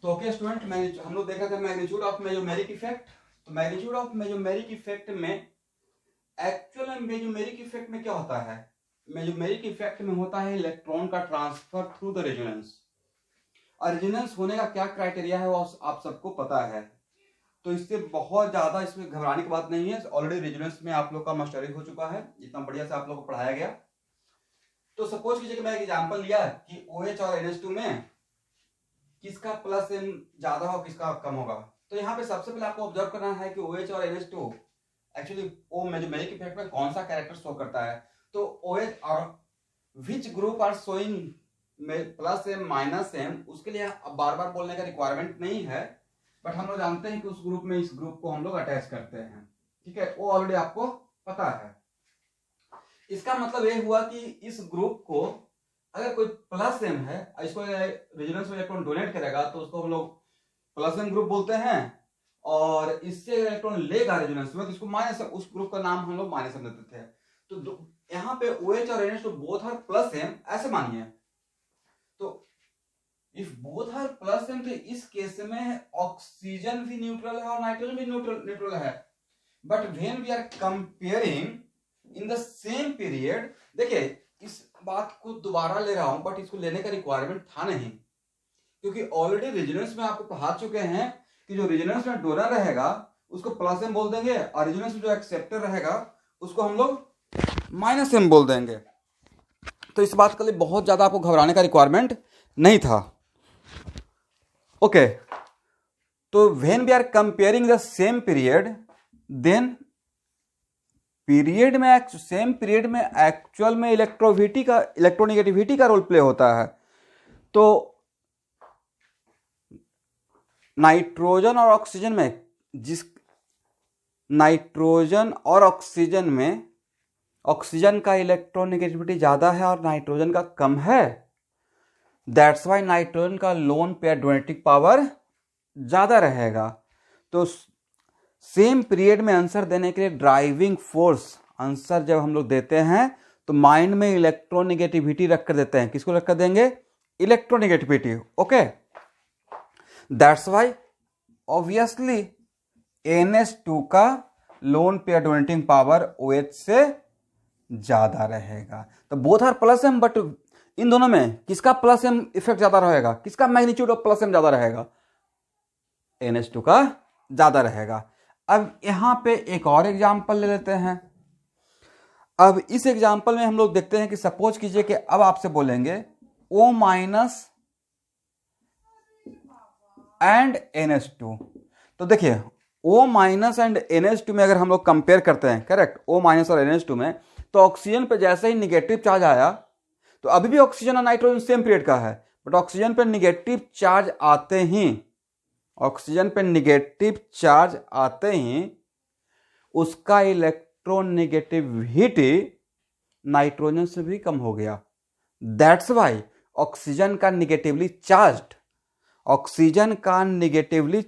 तो okay student, हम लोग देखा था मैग्नीट्यूड ऑफ मेजोमेरिक इफेक्ट। तो मैग्नीट्यूड ऑफ मेजोमेरिक इफेक्ट में एक्चुअल में मेजोमेरिक इफेक्ट में क्या होता है? मेजोमेरिक इफेक्ट में होता है इलेक्ट्रॉन का ट्रांसफर थ्रू द रेजोनेंस। और रेजोनेंस होने का क्या क्राइटेरिया है वो आप सबको पता है। तो इससे बहुत ज्यादा इसमें घबराने की बात नहीं है। ऑलरेडी रेजोनेंस में आप लोग का मास्टरी हो चुका है, इतना बढ़िया से आप लोग को पढ़ाया गया। तो सपोज कीजिए कि मैं एक एग्जांपल लिया कि OH और NH2 में किसका प्लस एम ज्यादा हो किसका कम होगा। तो यहाँ पे सबसे पहले आपको ऑब्जर्व करना है कि OH और NH2 एक्चुअली वो मेजोमेरिक इफेक्ट में कौन सा कैरेक्टर शो करता है। तो OH और which group are showing plus M minus M, उसके लिए अब बार बार बोलने का रिक्वायरमेंट नहीं है, बट हम लोग जानते हैं कि उस ग्रुप में इस ग्रुप को हम लोग अटैच करते हैं। ठीक है, वो ऑलरेडी आपको पता है। इसका मतलब ये हुआ कि इस ग्रुप को अगर कोई प्लस एम है, इसको रेजोनेंस में इलेक्ट्रॉन डोनेट करेगा तो उसको हम लोग प्लस एम ग्रुप बोलते हैं। और इससे इलेक्ट्रॉन लेगा रेजोनेंस में तो इसको माइनस, उस ग्रुप का नाम हम लोग माइनस एम देते थे। तो यहाँ पे OH और NH2 both are plus M ऐसे मानिए। तो if both are plus M तो इस केस में ऑक्सीजन भी न्यूट्रल है और नाइट्रोजन भी न्यूट्रल है। But when we are comparing in the same period, देखिए इस बात को दोबारा ले रहा हूं बट इसको लेने का रिक्वायरमेंट था नहीं, क्योंकि ऑलरेडी रेजोनेंस में आपको पढ़ा चुके हैं कि जो रेजोनेंस में डोनर रहेगा उसको प्लस एम बोल देंगे और रेजोनेंस में जो एक्सेप्टर रहेगा उसको हम लोग माइनस एम बोल देंगे। तो इस बात के लिए बहुत ज्यादा आपको घबराने का रिक्वायरमेंट नहीं था। ओके, तो when we are comparing the same period, then same period में एक्चुअल में इलेक्ट्रोनिगेटिविटी का रोल प्ले होता है। तो नाइट्रोजन और ऑक्सीजन में ऑक्सीजन का इलेक्ट्रोनिगेटिविटी ज्यादा है और नाइट्रोजन का कम है। दैट्स वाई नाइट्रोजन का लोन पेयर डोनेटिंग पावर ज्यादा रहेगा। तो सेम पीरियड में आंसर देने के लिए ड्राइविंग फोर्स आंसर जब हम लोग देते हैं तो माइंड में इलेक्ट्रोनिगेटिविटी रख कर देते हैं। किसको रख कर देंगे? Electronegativity. Okay, that's why obviously NH2 का lone pair donating power OH से ज्यादा रहेगा। तो both are plus M, but इन दोनों में किसका प्लस एम इफेक्ट ज्यादा रहेगा, किसका मैग्नीट्यूड ऑफ प्लस एम ज्यादा रहेगा? NH2 का ज्यादा रहेगा। अब यहां पे एक और एग्जांपल ले लेते हैं। अब इस एग्जांपल में हम लोग देखते हैं कि सपोज कीजिए कि अब आपसे बोलेंगे O माइनस एंड NH2। तो देखिए O माइनस एंड NH2 में अगर हम लोग कंपेयर करते हैं, करेक्ट, O माइनस और NH2 में, तो ऑक्सीजन पे जैसे ही निगेटिव चार्ज आया, तो अभी भी ऑक्सीजन और नाइट्रोजन सेम पीरियड का है, बट ऑक्सीजन पे निगेटिव चार्ज आते ही उसका इलेक्ट्रोनेगेटिविटी नाइट्रोजन से भी कम हो गया। दैट्स वाई ऑक्सीजन का निगेटिवली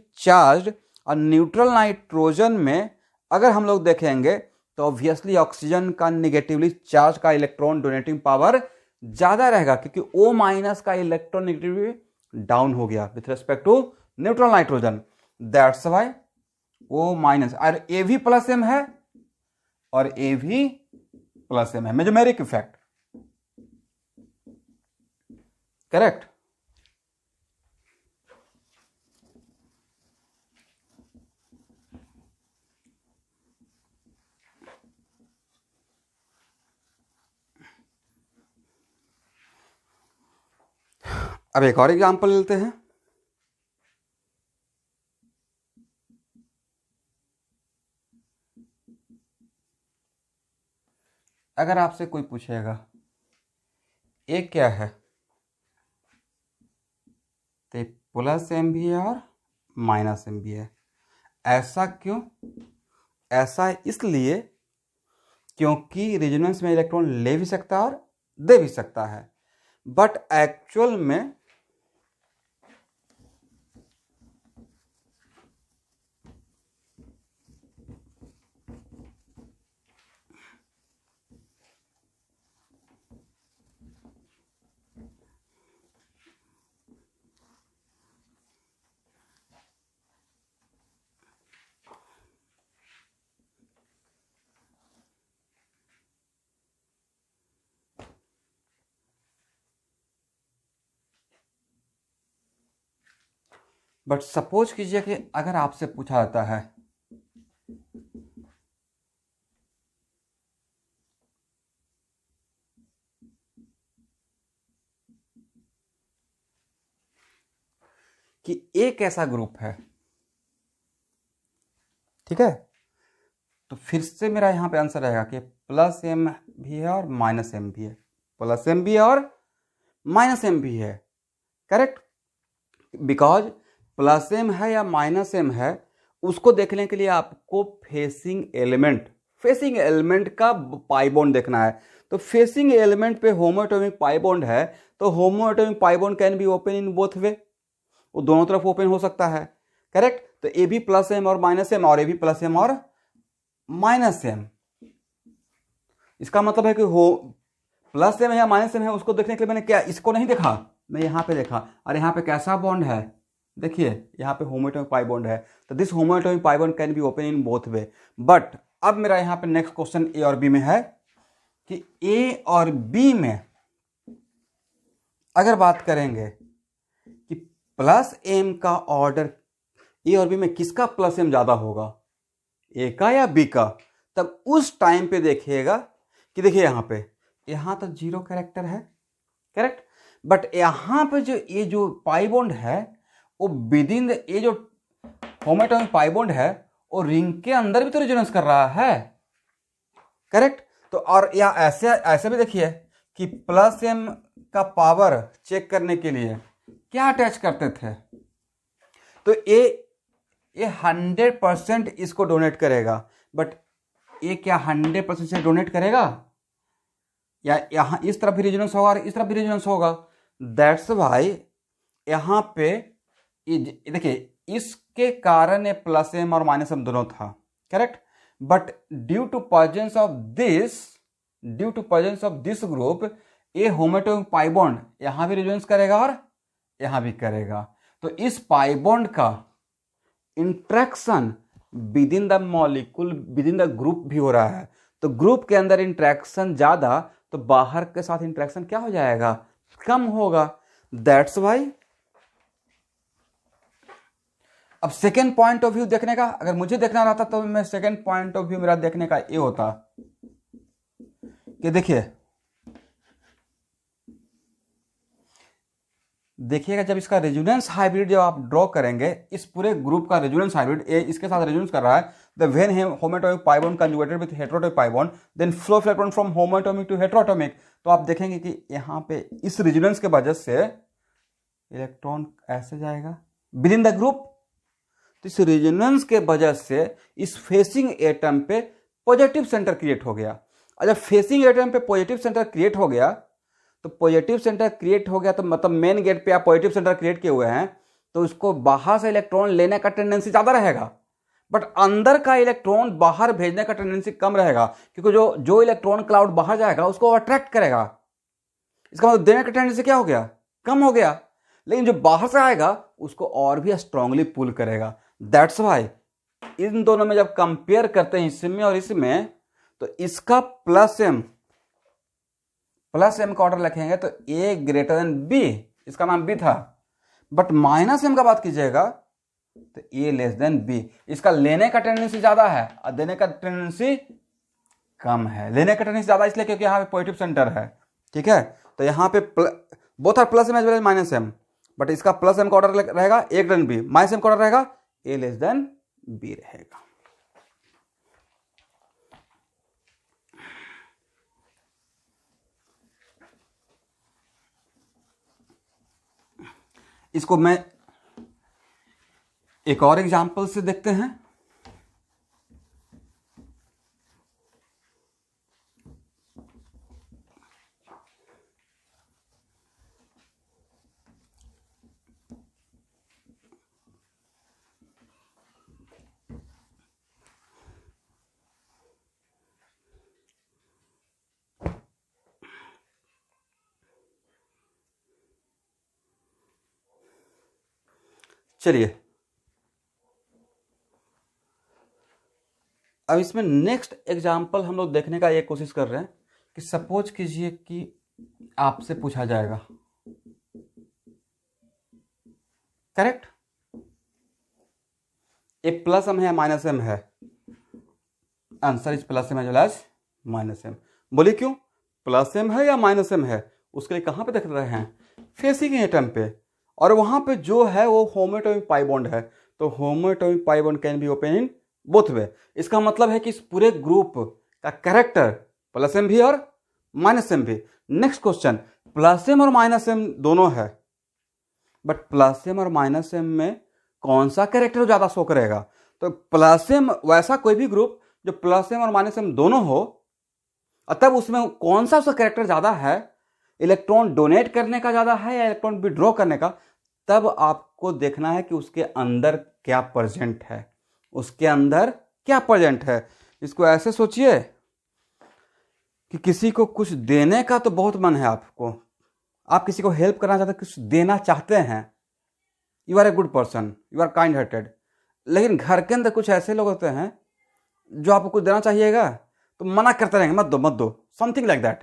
चार्ज और न्यूट्रल नाइट्रोजन में अगर हम लोग देखेंगे तो ऑब्वियसली ऑक्सीजन का निगेटिवली चार्ज का इलेक्ट्रॉन डोनेटिंग पावर ज्यादा रहेगा, क्योंकि O माइनस का इलेक्ट्रोनेगेटिविटी डाउन हो गया with respect to neutral nitrogen. That's why O minus और A भी प्लस एम है और A भी प्लस एम है, मेजोमेरिक इफेक्ट, करेक्ट। अब एक और एग्जांपल लेते हैं। अगर आपसे कोई पूछेगा एक क्या है, तो प्लस एम भी है और माइनस एम भी है। ऐसा क्यों? ऐसा इसलिए क्योंकि रेजोनेंस में इलेक्ट्रॉन ले भी सकता है और दे भी सकता है, बट एक्चुअल में बट सपोज कीजिए कि अगर आपसे पूछा जाता है कि एक ऐसा ग्रुप है, ठीक है, तो फिर से मेरा यहां पे आंसर रहेगा कि प्लस एम भी है और माइनस एम भी है, प्लस एम भी है और माइनस एम भी है, करेक्ट। बिकॉज प्लस एम है या माइनस एम है, उसको देखने के लिए आपको फेसिंग एलिमेंट का पाई बॉन्ड देखना है। तो फेसिंग एलिमेंट पे होमोएटॉमिक पाई बॉन्ड है, तो homoatomic pi bond can be open in both way, वो दोनों तरफ ओपन हो सकता है, करेक्ट। तो ए भी प्लस एम और माइनस एम और ए भी प्लस एम और माइनस एम, इसका मतलब है कि हो प्लस एम है या माइनस एम है, उसको देखने के लिए मैंने क्या इसको नहीं देखा, मैं यहां पे देखा, और यहां पे कैसा बॉन्ड है, देखिए यहां पे होमोएटॉमिक पाई बॉन्ड है, तो this homoatomic pi bond can be open in both way. But अब मेरा यहां पे नेक्स्ट क्वेश्चन ए और बी में है कि ए और बी में अगर बात करेंगे कि प्लस एम का ऑर्डर ए और बी में किसका प्लस एम ज्यादा होगा, ए का या बी का, तब उस टाइम पे देखिएगा कि देखिए यहां तो जीरो कैरेक्टर है, करेक्ट, बट यहां पे जो पाई बॉन्ड है वो विद इन ये जो होमोएटॉमिक पाई बॉन्ड है वो रिंग के अंदर भी तो रेजोनेंस कर रहा है, करेक्ट। तो और या ऐसे भी देखिए कि प्लस एम का पावर चेक करने के लिए क्या अटैच करते थे, तो ये 100% इसको डोनेट करेगा, बट ये क्या 100% से डोनेट करेगा, या यहां इस तरफ भी रेजोनेंस होगा और इस तरफ भी रेजोनेंस होगा। दैट्स वाई यहां पे देखिए इसके कारण ये प्लस एम और माइनस एम दोनों था, correct, but due to presence of this group ये होमोएटॉमिक पाई बॉन्ड यहां भी रेजोनेंस करेगा और यहां भी करेगा, तो इस पाई बॉन्ड का interaction with in the molecule with in the group भी हो रहा है, तो ग्रुप के अंदर इंट्रैक्शन ज्यादा तो बाहर के साथ इंट्रैक्शन क्या हो जाएगा, कम होगा। दैट्स वाई अब सेकेंड पॉइंट ऑफ व्यू देखने का अगर मुझे देखना रहता तो मैं सेकेंड पॉइंट ऑफ व्यू मेरा देखने का ये होता कि देखिएगा जब इसका रेजोनेंस हाइब्रिड जब आप ड्रॉ करेंगे, इस पूरे ग्रुप का रेजोनेंस हाइब्रिड इसके साथ रेजोनेंस कर रहा है, the when homoatomic pi bond conjugated with heteroatomic pi bond then flow of electron from homoatomic to heteroatomic, तो आप देखेंगे कि यहां पे इस रेजोनेंस के वजह से इलेक्ट्रॉन ऐसे जाएगा विद इन द ग्रुप, तो इस रेजोनेंस के वजह से इस फेसिंग एटम पे पॉजिटिव सेंटर क्रिएट हो गया, और जब फेसिंग एटम पे पॉजिटिव सेंटर क्रिएट हो गया तो पॉजिटिव सेंटर क्रिएट हो गया तो मतलब मेन गेट पे आप पॉजिटिव सेंटर क्रिएट किए हुए हैं, तो उसको बाहर से इलेक्ट्रॉन लेने का टेंडेंसी ज्यादा रहेगा, बट अंदर का इलेक्ट्रॉन बाहर भेजने का टेंडेंसी कम रहेगा, क्योंकि जो इलेक्ट्रॉन क्लाउड बाहर जाएगा उसको अट्रैक्ट करेगा, इसका मतलब देने का टेंडेंसी क्या हो गया, कम हो गया, लेकिन जो बाहर से आएगा उसको और भी स्ट्रांगली पुल करेगा। दैट्स वाई इन दोनों में जब कंपेयर करते हैं इसमें और इसमें, तो इसका प्लस एम का ऑर्डर लिखेंगे तो ए ग्रेटर देन बी, इसका नाम बी था, बट माइनस एम का बात कीजिएगा तो ए लेस देन बी, इसका लेने का टेंडेंसी ज्यादा है और देने का टेंडेंसी कम है, लेने का टेंडेंसी ज्यादा इसलिए क्योंकि यहां पे पॉजिटिव सेंटर है, ठीक है, तो यहां पे both are plus M as well as minus M, but इसका प्लस एम का ऑर्डर रहेगा A greater than B, minus M का ऑर्डर रहेगा ए लेस देन बी रहेगा। इसको मैं एक और एग्जांपल से देखते हैं। चलिए अब इसमें नेक्स्ट एग्जाम्पल हम लोग देखने का ये कोशिश कर रहे हैं कि सपोज कीजिए कि आपसे पूछा जाएगा, करेक्ट, एक प्लस एम है या माइनस एम है? Answer is plus M as well as minus M. बोलिए क्यों? प्लस एम है या माइनस एम है, उसके लिए कहाँ पे देख रहे हैं? फेसिंग एटम पे, और वहां पे जो है वो होमोएटॉमिक पाई बॉन्ड है, तो homoatomic pi bond can be open in both way. इसका मतलब है कि इस पूरे ग्रुप का कैरेक्टर प्लस एम भी और माइनस एम भी। नेक्स्ट क्वेश्चन, प्लस एम और माइनस एम दोनों है, बट प्लस एम और माइनस एम में कौन सा कैरेक्टर ज्यादा शो करेगा? तो प्लस एम, वैसा कोई भी ग्रुप जो प्लस एम और माइनस एम दोनों हो, तब उसमें कौन सा उसका कैरेक्टर ज्यादा है, इलेक्ट्रॉन डोनेट करने का ज्यादा है या इलेक्ट्रॉन विड्रॉ करने का, तब आपको देखना है कि उसके अंदर क्या प्रेजेंट है, उसके अंदर क्या प्रेजेंट है। इसको ऐसे सोचिए कि किसी को कुछ देने का तो बहुत मन है आपको, आप किसी को हेल्प करना चाहते हैं, कुछ देना चाहते हैं, you are a good person, you are kind hearted, लेकिन घर के अंदर कुछ ऐसे लोग होते हैं जो आपको कुछ देना चाहिएगा तो मना करते रहेंगे, मत दो मत दो, समथिंग लाइक दैट।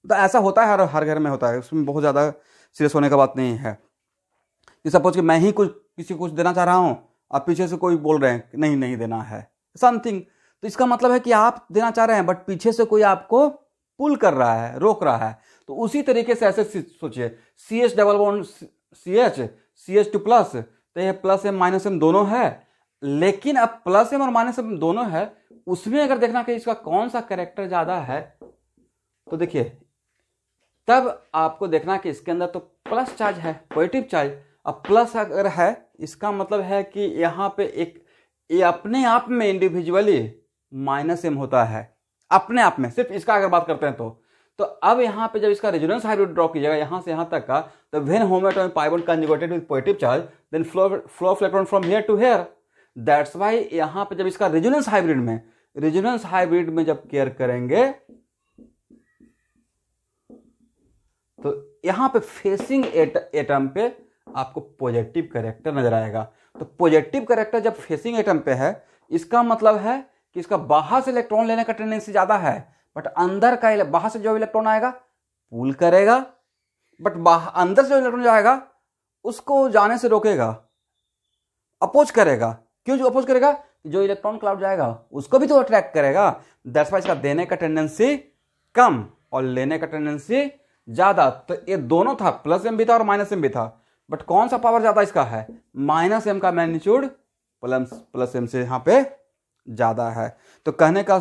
तो ऐसा होता है, हर घर में होता है, उसमें बहुत ज़्यादा सीरियस होने का बात नहीं है। कि सपोज कि मैं ही कुछ किसी को कुछ देना चाह रहा हूँ, आप पीछे से कोई बोल रहे हैं कि नहीं नहीं देना है समथिंग, तो इसका मतलब है कि आप देना चाह रहे हैं बट पीछे से कोई आपको पुल कर रहा है, रोक रहा है। तो उसी तरीके से ऐसे सोचिए, C H double bond C H two plus, तो ये प्लस एम माइनस एम दोनों है, लेकिन अब प्लस एम और माइनस एम दोनों है, उसमें अगर देखना कि इसका कौन सा कैरेक्टर ज्यादा है, तो देखिए तब आपको देखना कि इसके अंदर तो प्लस चार्ज है, पॉजिटिव चार्ज। अब प्लस अगर है, इसका मतलब है कि यहाँ पे एक ये अपने आप में इंडिविजुअली माइनस एम होता है, अपने आप में, सिर्फ इसका अगर बात करते हैं तो अब यहाँ पे जब इसका रेजोनेंस हाइब्रिड ड्रॉ कीजिएगा यहाँ से यहाँ तक का, तो when homoatomic pi bond conjugated with positive charge then flow of electron from here to here. That's why यहाँ पे जब इसका रेजोनेंस हाइब्रिड में जब केयर करेंगे तो यहाँ पे फेसिंग एटम पे आपको पॉजिटिव कैरेक्टर नजर आएगा। तो पॉजिटिव कैरेक्टर जब फेसिंग एटम पे है, इसका मतलब है कि इसका बाहर से इलेक्ट्रॉन लेने का टेंडेंसी ज्यादा है, बट अंदर का बाहर से जो इलेक्ट्रॉन आएगा पुल करेगा, बट अंदर से जो इलेक्ट्रॉन जाएगा उसको जाने से रोकेगा, अपोज करेगा। क्यों जो अपोज करेगा? जो इलेक्ट्रॉन क्लाउड जाएगा उसको भी तो अट्रैक्ट करेगा। दैट्स व्हाई इसका देने का टेंडेंसी कम और लेने का टेंडेंसी ज्यादा। तो ये दोनों था, प्लस एम भी था और माइनस एम भी था, बट कौन सा पावर ज्यादा इसका है? माइनस एम का मैग्नीट्यूड प्लस एम से यहां पे ज्यादा है। तो कहने का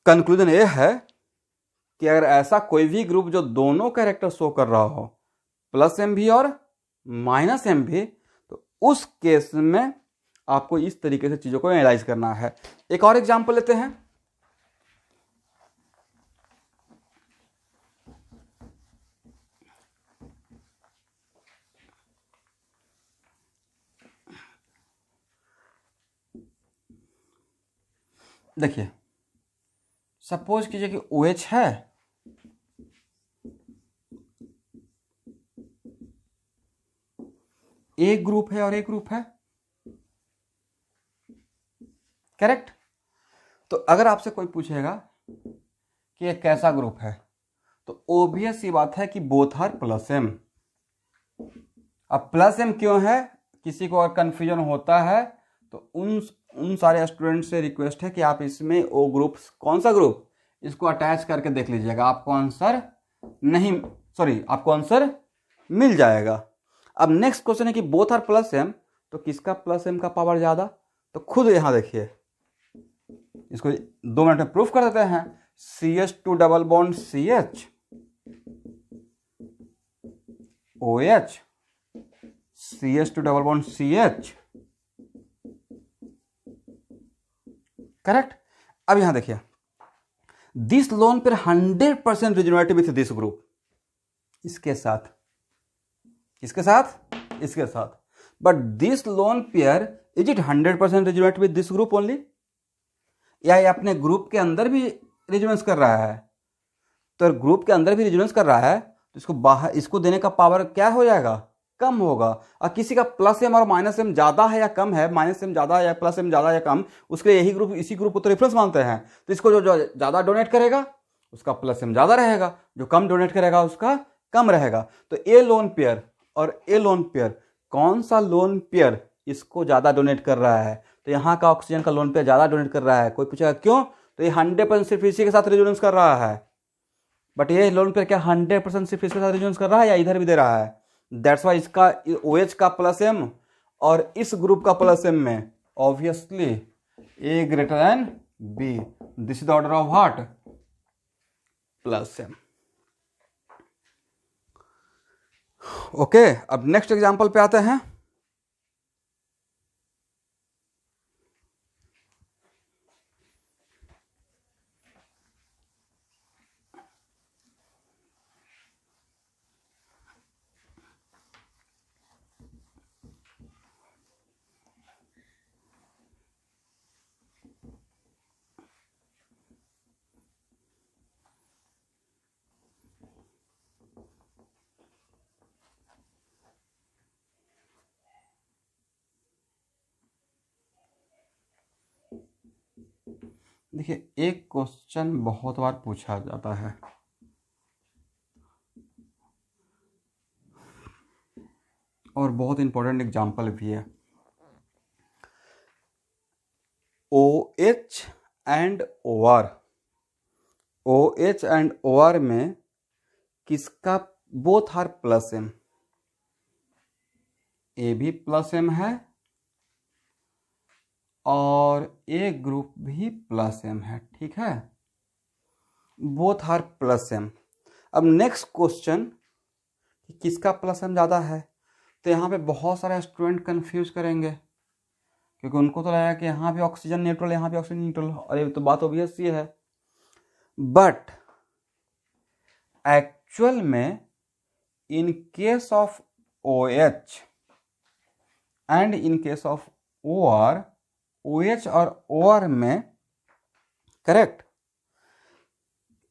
कंक्लूजन ये है कि अगर ऐसा कोई भी ग्रुप जो दोनों कैरेक्टर शो कर रहा हो, प्लस एम भी और माइनस एम भी, तो उस केस में आपको इस तरीके से चीजों को एनालाइज करना है। एक और एग्जांपल लेते हैं। देखिए सपोज कीजिए कि OH है, एक ग्रुप है और एक ग्रुप है, करेक्ट। तो अगर आपसे कोई पूछेगा कि ये कैसा ग्रुप है, तो ऑब्वियस सी बात है कि बोथ आर प्लस एम। अब प्लस एम क्यों है, किसी को अगर कंफ्यूजन होता है तो उन सारे स्टूडेंट से रिक्वेस्ट है कि आप इसमें वो ग्रुप, कौन सा ग्रुप, इसको अटैच करके देख लीजिएगा, आपको आंसर मिल जाएगा। अब नेक्स्ट क्वेश्चन है कि बोथ आर प्लस एम, तो किसका प्लस एम का पावर ज्यादा? तो खुद यहां देखिए, इसको 2 मिनट में प्रूफ कर देते हैं। CH2 double bond CH OH, CH2 double bond CH, correct. अब यहां देखिए, this lone pair 100% resonative with this group, इसके साथ, but this lone pair is it 100% resonative with this group only, या ये अपने ग्रुप के अंदर भी रिजोनेंस कर रहा है? तो ग्रुप के अंदर भी रिजोनेंस कर रहा है तो इसको बाहर, इसको देने का पावर क्या हो जाएगा? कम होगा। और किसी का प्लस एम और माइनस एम ज्यादा है या कम है, माइनस एम ज्यादा है या प्लस एम ज्यादा है या कम, उसके लिए इसी ग्रुप को तो रेफरेंस मानते हैं। तो इसको जो ज्यादा डोनेट करेगा उसका प्लस एम ज्यादा रहेगा, जो कम डोनेट करेगा उसका कम रहेगा। तो ए लोन पेयर और ए लोन पेयर, कौन सा लोन पेयर इसको ज़्यादा डोनेट कर रहा है, तो यहाँ का ऑक्सीजन का लोन पेयर ज़्यादा डोनेट कर रहा है। कोई पूछेगा क्यों, तो ये 100% सिर्फ इसी के साथ रेजोनेंस कर रहा है। बट ये लोन पेयर क्या 100% सिर्फ इसके साथ रेजोनेंस कर रहा है या इधर भी दे रहा है? दैट्स वाई इसका OH का प्लस M और इस ग्रुप का प्लस M में obviously A greater than B। This is the order of what? Plus M। Okay, अब नेक्स्ट एग्जांपल पे आते हैं। देखिए, एक क्वेश्चन बहुत बार पूछा जाता है, और बहुत इंपॉर्टेंट एग्जांपल भी है। OH and OR, OH and OR में किसका both are plus M? A भी प्लस M है और A ग्रुप भी प्लस M है, ठीक है, बोथ आर प्लस M। अब नेक्स्ट क्वेश्चन, किसका प्लस M ज़्यादा है? तो यहाँ पे बहुत सारे स्टूडेंट कंफ्यूज करेंगे, क्योंकि उनको तो लगेगा कि यहाँ भी ऑक्सीजन न्यूट्रल, यहाँ भी ऑक्सीजन न्यूट्रल, अरे तो बात ऑब्वियस ही है। बट एक्चुअल में in case of OH and in case of OR, OH और OR में करेक्ट,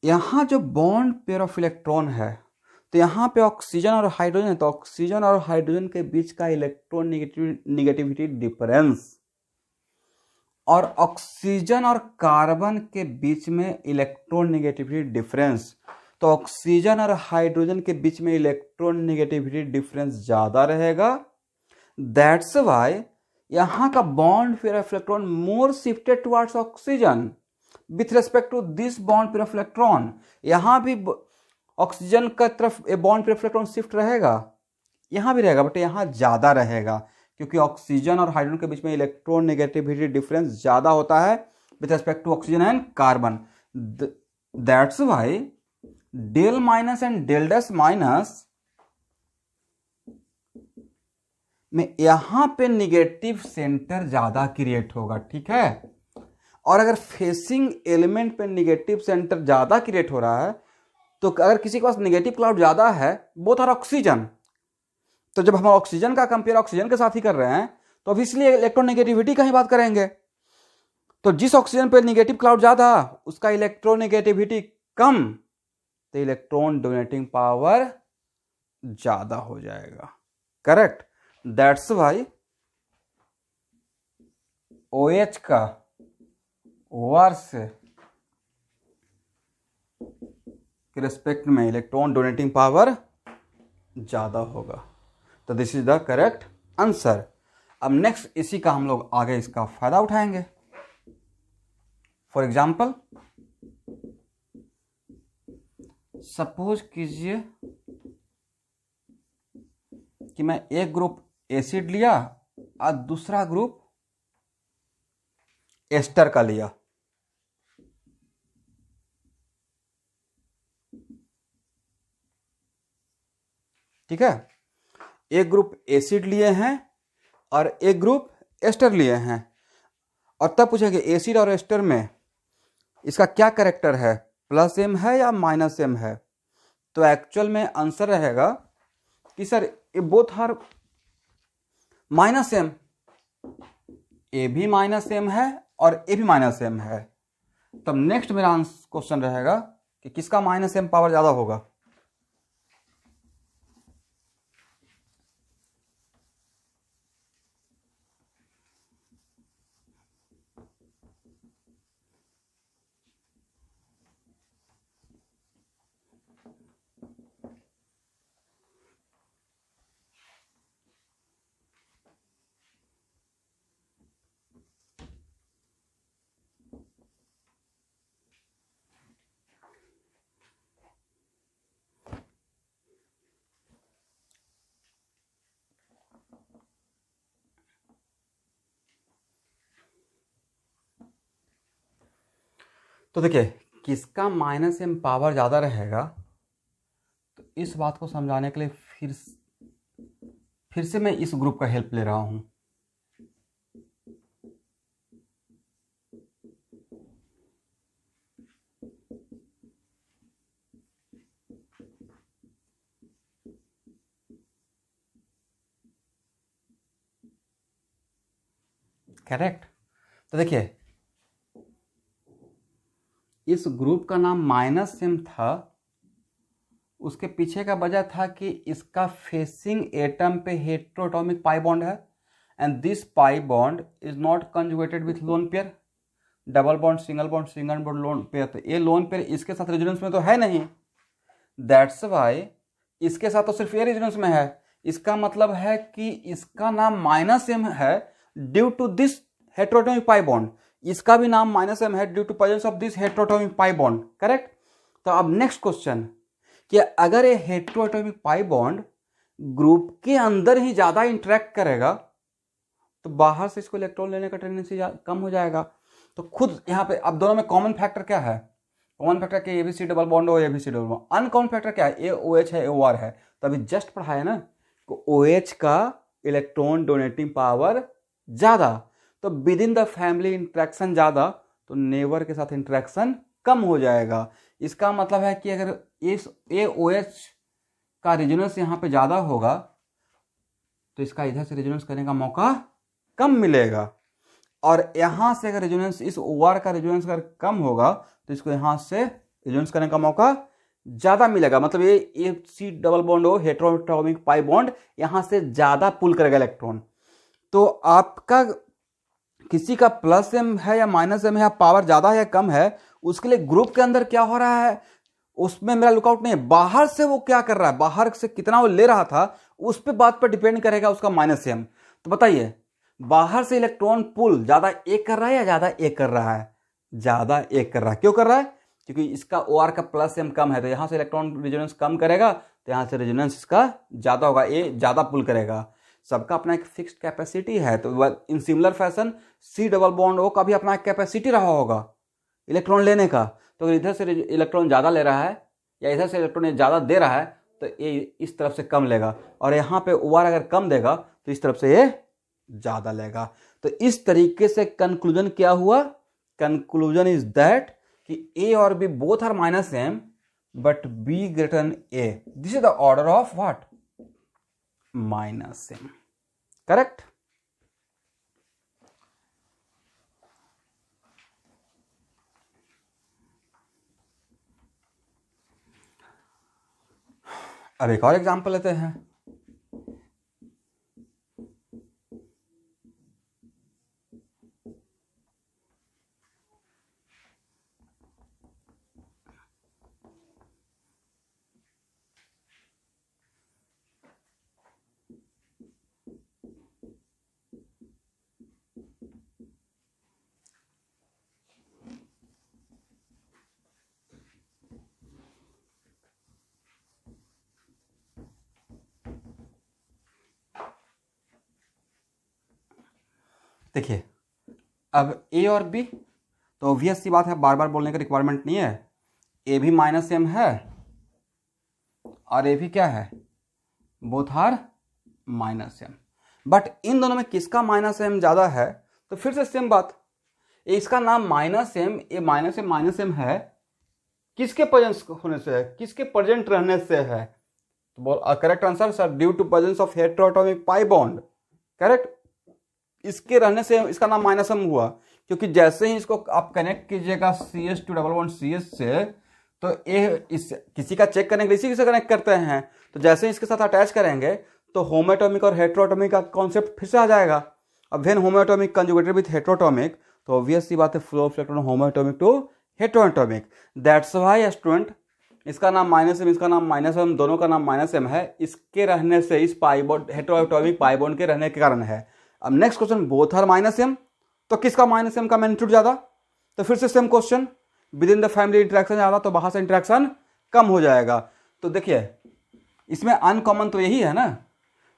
यहाँ जो बॉन्ड पेयर ऑफ इलेक्ट्रॉन है, तो यहाँ पे ऑक्सीजन और हाइड्रोजन है, तो ऑक्सीजन और हाइड्रोजन के बीच का इलेक्ट्रॉन निगेटिविटी डिफरेंस और ऑक्सीजन और कार्बन के बीच में इलेक्ट्रॉन निगेटिविटी डिफरेंस, तो ऑक्सीजन और हाइड्रोजन के बीच में इलेक्ट्रॉन निगेटिविटी डिफरेंस ज्यादा रहेगा। दैट्स वाई यहाँ का bond pair of electron more shifted towards oxygen with respect to this bond pair of electron. यहाँ भी ऑक्सीजन का तरफ bond pair of electron shift रहेगा, यहाँ भी रहेगा, बट यहाँ ज्यादा रहेगा, क्योंकि ऑक्सीजन और हाइड्रोजन के बीच में इलेक्ट्रॉन नेगेटिविटी डिफरेंस ज्यादा होता है with respect to oxygen and carbon. That's why del minus and del dash minus में यहां पे निगेटिव सेंटर ज्यादा क्रिएट होगा, ठीक है। और अगर फेसिंग एलिमेंट पे निगेटिव सेंटर ज्यादा क्रिएट हो रहा है, तो अगर किसी के पास निगेटिव क्लाउड ज्यादा है, बोथ आर ऑक्सीजन, तो जब हम ऑक्सीजन का कंपेयर ऑक्सीजन के साथ ही कर रहे हैं, तो अब इसलिए इलेक्ट्रोनेगेटिविटी का ही बात करेंगे। तो जिस ऑक्सीजन पे नेगेटिव क्लाउड ज्यादा, उसका इलेक्ट्रोनेगेटिविटी कम, तो इलेक्ट्रॉन डोनेटिंग पावर ज्यादा हो जाएगा, करेक्ट। दैट्स वाई OH का OR से के रिस्पेक्ट में इलेक्ट्रॉन डोनेटिंग पावर ज्यादा होगा। तो this is the correct answer. अब नेक्स्ट इसी का हम लोग आगे इसका फायदा उठाएंगे। फॉर एग्जाम्पल, सपोज कीजिए कि मैं एक ग्रुप एसिड लिया और दूसरा ग्रुप एस्टर का लिया, ठीक है। एक ग्रुप एसिड लिए हैं और एक ग्रुप एस्टर लिए हैं, और तब पूछेंगे एसिड और एस्टर में इसका क्या कैरेक्टर है, प्लस M है या माइनस M है। तो एक्चुअल में आंसर रहेगा कि सर ये बोथ आर माइनस M, ए भी माइनस M है और ए भी माइनस M है। तब नेक्स्ट मेरा क्वेश्चन रहेगा कि किसका माइनस M पावर ज्यादा होगा। तो देखिए किसका माइनस एम पावर ज़्यादा रहेगा, तो इस बात को समझाने के लिए फिर से मैं इस ग्रुप का हेल्प ले रहा हूँ। करेक्ट। तो देखिए इस ग्रुप का नाम माइनस एम था, उसके पीछे का वजह था कि इसका फेसिंग एटम पे हेटेरोटॉमिक पाई बॉन्ड है and this pi bond is not conjugated with lone pair, double bond single bond lone pair. तो ये लोन पेयर इसके साथ रेजोनेंस में तो है नहीं, दैट्स वाई इसके साथ तो सिर्फ ये रेजोनेंस में है। इसका मतलब है कि इसका नाम माइनस एम है due to this heteroatomic pi bond, इसका भी नाम माइनस एम है due to presence of this heteroatomic pi bond. Correct. तो अब नेक्स्ट क्वेश्चन कि अगर ये हेटेरोटॉमिक पाई बॉन्ड ग्रुप के अंदर ही ज्यादा इंटरेक्ट करेगा तो बाहर से इसको इलेक्ट्रॉन लेने का टेंडेंसी कम हो जाएगा। तो खुद यहाँ पे अब दोनों में कॉमन फैक्टर क्या है, कॉमन फैक्टर के एबीसी डबल बॉन्ड हो ABC double bond, uncommon factor क्या है, ए ओ एच है ए ओ आर है। तो अभी जस्ट पढ़ाया ना, ओ एच का इलेक्ट्रॉन डोनेटिंग पावर ज्यादा, तो with in the family interaction ज्यादा, तो नेबर के साथ इंट्रैक्शन कम हो जाएगा। इसका मतलब है कि अगर इस ए ओ एच का रेजोनेंस यहाँ पे ज्यादा होगा तो इसका इधर से रेजोनेंस करने का मौका कम मिलेगा, और यहां से अगर रेजोनेंस इस ओ आर का रेजोनेंस अगर कम होगा तो इसको यहां से रेजोनेंस करने का मौका ज्यादा मिलेगा। मतलब ये सी डबल बॉन्ड हो हेटेरोटॉमिक पाई बॉन्ड यहां से ज्यादा पुल करेगा इलेक्ट्रॉन। तो आपका किसी का प्लस एम है या माइनस एम है, पावर ज्यादा है या कम है, उसके लिए ग्रुप के अंदर क्या हो रहा है उसमें मेरा लुकआउट नहीं है। बाहर से वो क्या कर रहा है, बाहर से कितना वो ले रहा था उस पे बात पर डिपेंड करेगा उसका माइनस एम। तो बताइए बाहर से इलेक्ट्रॉन पुल ज्यादा एक कर रहा है या ज्यादा एक कर रहा है, ज्यादा एक कर रहा है। क्यों कर रहा है, क्योंकि इसका ओ आर का प्लस एम कम है, तो यहां से इलेक्ट्रॉन रेजोनेंस कम करेगा तो यहां से रेजोनेंस इसका ज्यादा होगा, ए ज्यादा पुल करेगा। सबका अपना एक फिक्स्ड कैपेसिटी है, तो in similar fashion C double bond O का भी अपना एक कैपेसिटी रहा होगा इलेक्ट्रॉन लेने का। तो इधर से इलेक्ट्रॉन ज्यादा ले रहा है या इधर से इलेक्ट्रॉन ज्यादा दे रहा है तो ये इस तरफ से कम लेगा, और यहाँ पे ओ आर अगर कम देगा तो इस तरफ से ये ज्यादा लेगा। तो इस तरीके से कंक्लूजन क्या हुआ, कंक्लूजन इज दैट कि ए और B both are minus M but B greater than A, this is the order of what, minus M. Correct. अब एक और एग्जांपल लेते हैं। देखिए अब ए और बी, तो ऑब्वियस सी बात है, बार बार बोलने का रिक्वायरमेंट नहीं है, ए भी माइनस एम है और ए भी क्या है, both are minus M. But इन दोनों में किसका माइनस एम ज्यादा है, तो फिर से सेम बात, इसका नाम माइनस एम, ए माइनस एम है, किसके प्रेजेंस होने से है, किसके प्रेजेंट रहने से है, तो बोल correct answer sir due to presence of heteroatomic pi bond. Correct, इसके रहने से इसका नाम माइनस एम हुआ, क्योंकि जैसे ही इसको आप कनेक्ट कीजिएगा CH2 डबल बॉन्ड CH से, तो ये इस किसी का चेक करने के लिए इसी से कनेक्ट करते हैं, तो जैसे ही इसके साथ अटैच करेंगे तो होमोएटॉमिक और हेटेरोटॉमिक का कॉन्सेप्ट फिर से आ जाएगा। अब when homoatomic conjugated with heteroatomic, तो ऑब्वियस सी बात है flow of electron homoatomic to heteroatomic, that's why student इसका नाम माइनस एम, इसका नाम माइनस एम, दोनों का नाम माइनस एम है, इसके रहने से, इस पाई बॉन्ड हेटेरोटॉमिक पाई बॉन्ड के रहने के कारण है। अब next question, both are minus M, तो किसका माइनस एम का मैग्नीट्यूड ज्यादा, तो फिर से same question, with in the family interaction ज्यादा तो बाहर से इंटरेक्शन कम हो जाएगा। तो देखिए इसमें अनकॉमन तो यही है ना,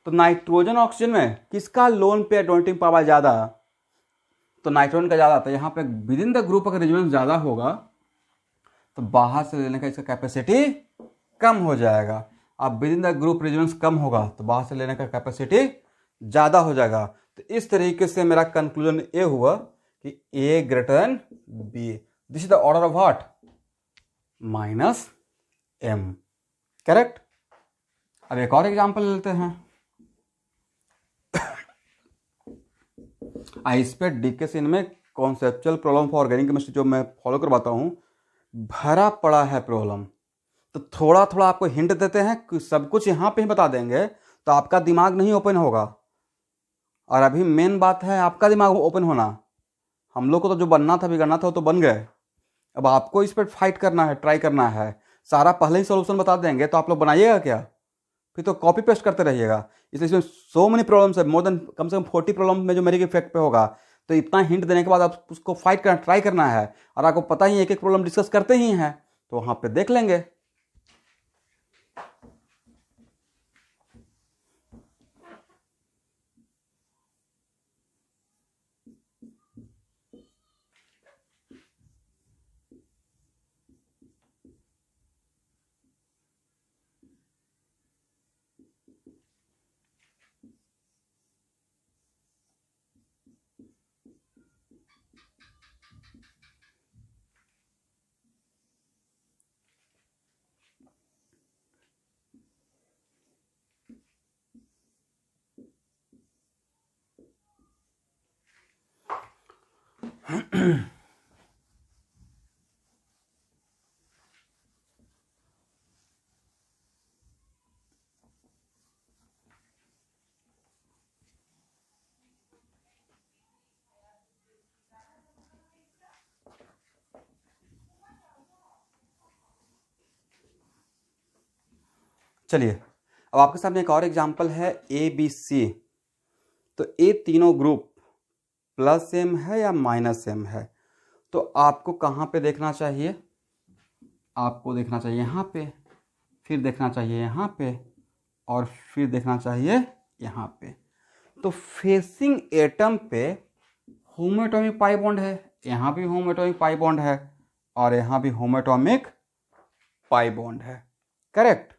तो नाइट्रोजन ऑक्सीजन में किसका लोन पेयर डोनेटिंग पावर ज्यादा, तो नाइट्रोजन का ज्यादा, तो यहाँ पे विद इन द ग्रुप अगर रेजोनेंस ज्यादा होगा तो बाहर से लेने का इसका कैपेसिटी कम हो जाएगा। अब within the group resonance कम होगा तो बाहर से लेने का कैपेसिटी ज़्यादा हो जाएगा। तो इस तरीके से मेरा कंक्लूजन ये हुआ कि A greater than B। This is the order of what? -m। Correct. अब एक और एग्जांपल लेते हैं। इस पे डीके सीन में conceptual problem for organic chemistry जो मैं फॉलो करवाता हूँ भरा पड़ा है प्रॉब्लम। तो थोड़ा थोड़ा आपको हिंट देते हैं कि सब कुछ यहाँ पे ही बता देंगे तो आपका दिमाग नहीं ओपन होगा। और अभी मेन बात है आपका दिमाग ओपन होना। हम लोग को तो जो बनना था बिगड़ना था वो तो बन गए। अब आपको इस पर फाइट करना है, ट्राई करना है। सारा पहले ही सॉल्यूशन बता देंगे तो आप लोग बनाइएगा क्या? फिर तो कॉपी पेस्ट करते रहिएगा। इसलिए इसमें सो मेनी प्रॉब्लम्स है, मोर देन कम से कम 40 प्रॉब्लम में जो मेरे इफेक्ट पे होगा। तो इतना हिंट देने के बाद आप उसको फाइट करना, ट्राई करना है। और आपको पता ही एक एक प्रॉब्लम डिस्कस करते ही हैं तो वहाँ पे देख लेंगे। चलिए अब आपके सामने एक और एग्जांपल है ABC। तो ये तीनों ग्रुप +m है या -m है। तो आपको कहाँ पे देखना चाहिए? आपको देखना चाहिए यहाँ पे, फिर देखना चाहिए यहाँ पे, और फिर देखना चाहिए यहाँ पे। तो फेसिंग एटम पे होमो एटॉमिक पाई बॉन्ड है, यहाँ भी होमो एटॉमिक पाई बॉन्ड है, और यहाँ भी होमो एटॉमिक पाई बॉन्ड है। करेक्ट।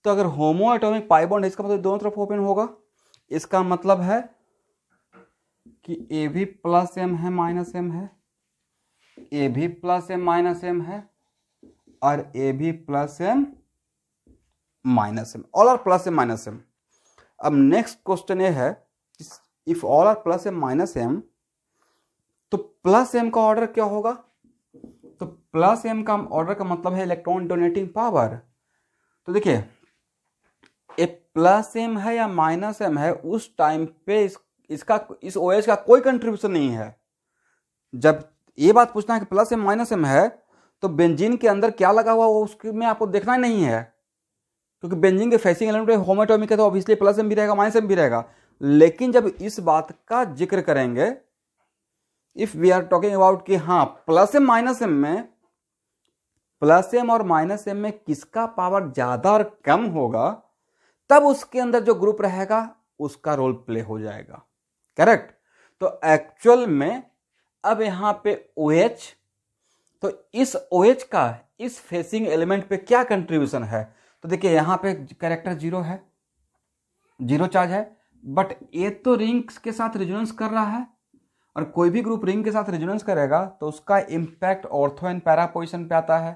तो अगर होमो एटॉमिक पाई बॉन्ड है इसका मतलब दोनों तरफ ओपन होगा। इसका मतलब है कि A भी +m है -m है, A भी +m -m है, और A भी +m -m, all are +m -m। अब नेक्स्ट क्वेश्चन ये है if all are +m -m तो +m का ऑर्डर क्या होगा? तो +m का ऑर्डर का मतलब है इलेक्ट्रॉन डोनेटिंग पावर। तो देखिए ये +m है या -m है उस टाइम पे इस OH का कोई कंट्रीब्यूशन नहीं है। जब ये बात पूछना है कि +m -m है तो बेंजीन के अंदर क्या लगा हुआ वो उसके में आपको देखना ही नहीं है, क्योंकि बेंजीन के फेसिंग एलिमेंट होमो एटॉमिक है तो ऑब्वियसली +m भी रहेगा -m भी रहेगा। लेकिन जब इस बात का जिक्र करेंगे if we are talking about कि हाँ +m -m में +m और -m में किसका पावर ज्यादा और कम होगा तब उसके अंदर जो ग्रुप रहेगा उसका रोल प्ले हो जाएगा। करेक्ट। तो एक्चुअल में अब यहां पे OH, तो इस OH का इस फेसिंग एलिमेंट पे क्या कंट्रीब्यूशन है? तो देखिए यहां पे कैरेक्टर 0 है, 0 चार्ज है, बट ये तो रिंग्स के साथ रेजोनेंस कर रहा है, और कोई भी ग्रुप रिंग के साथ रेजोनेंस करेगा तो उसका impact ortho and para position पे आता है।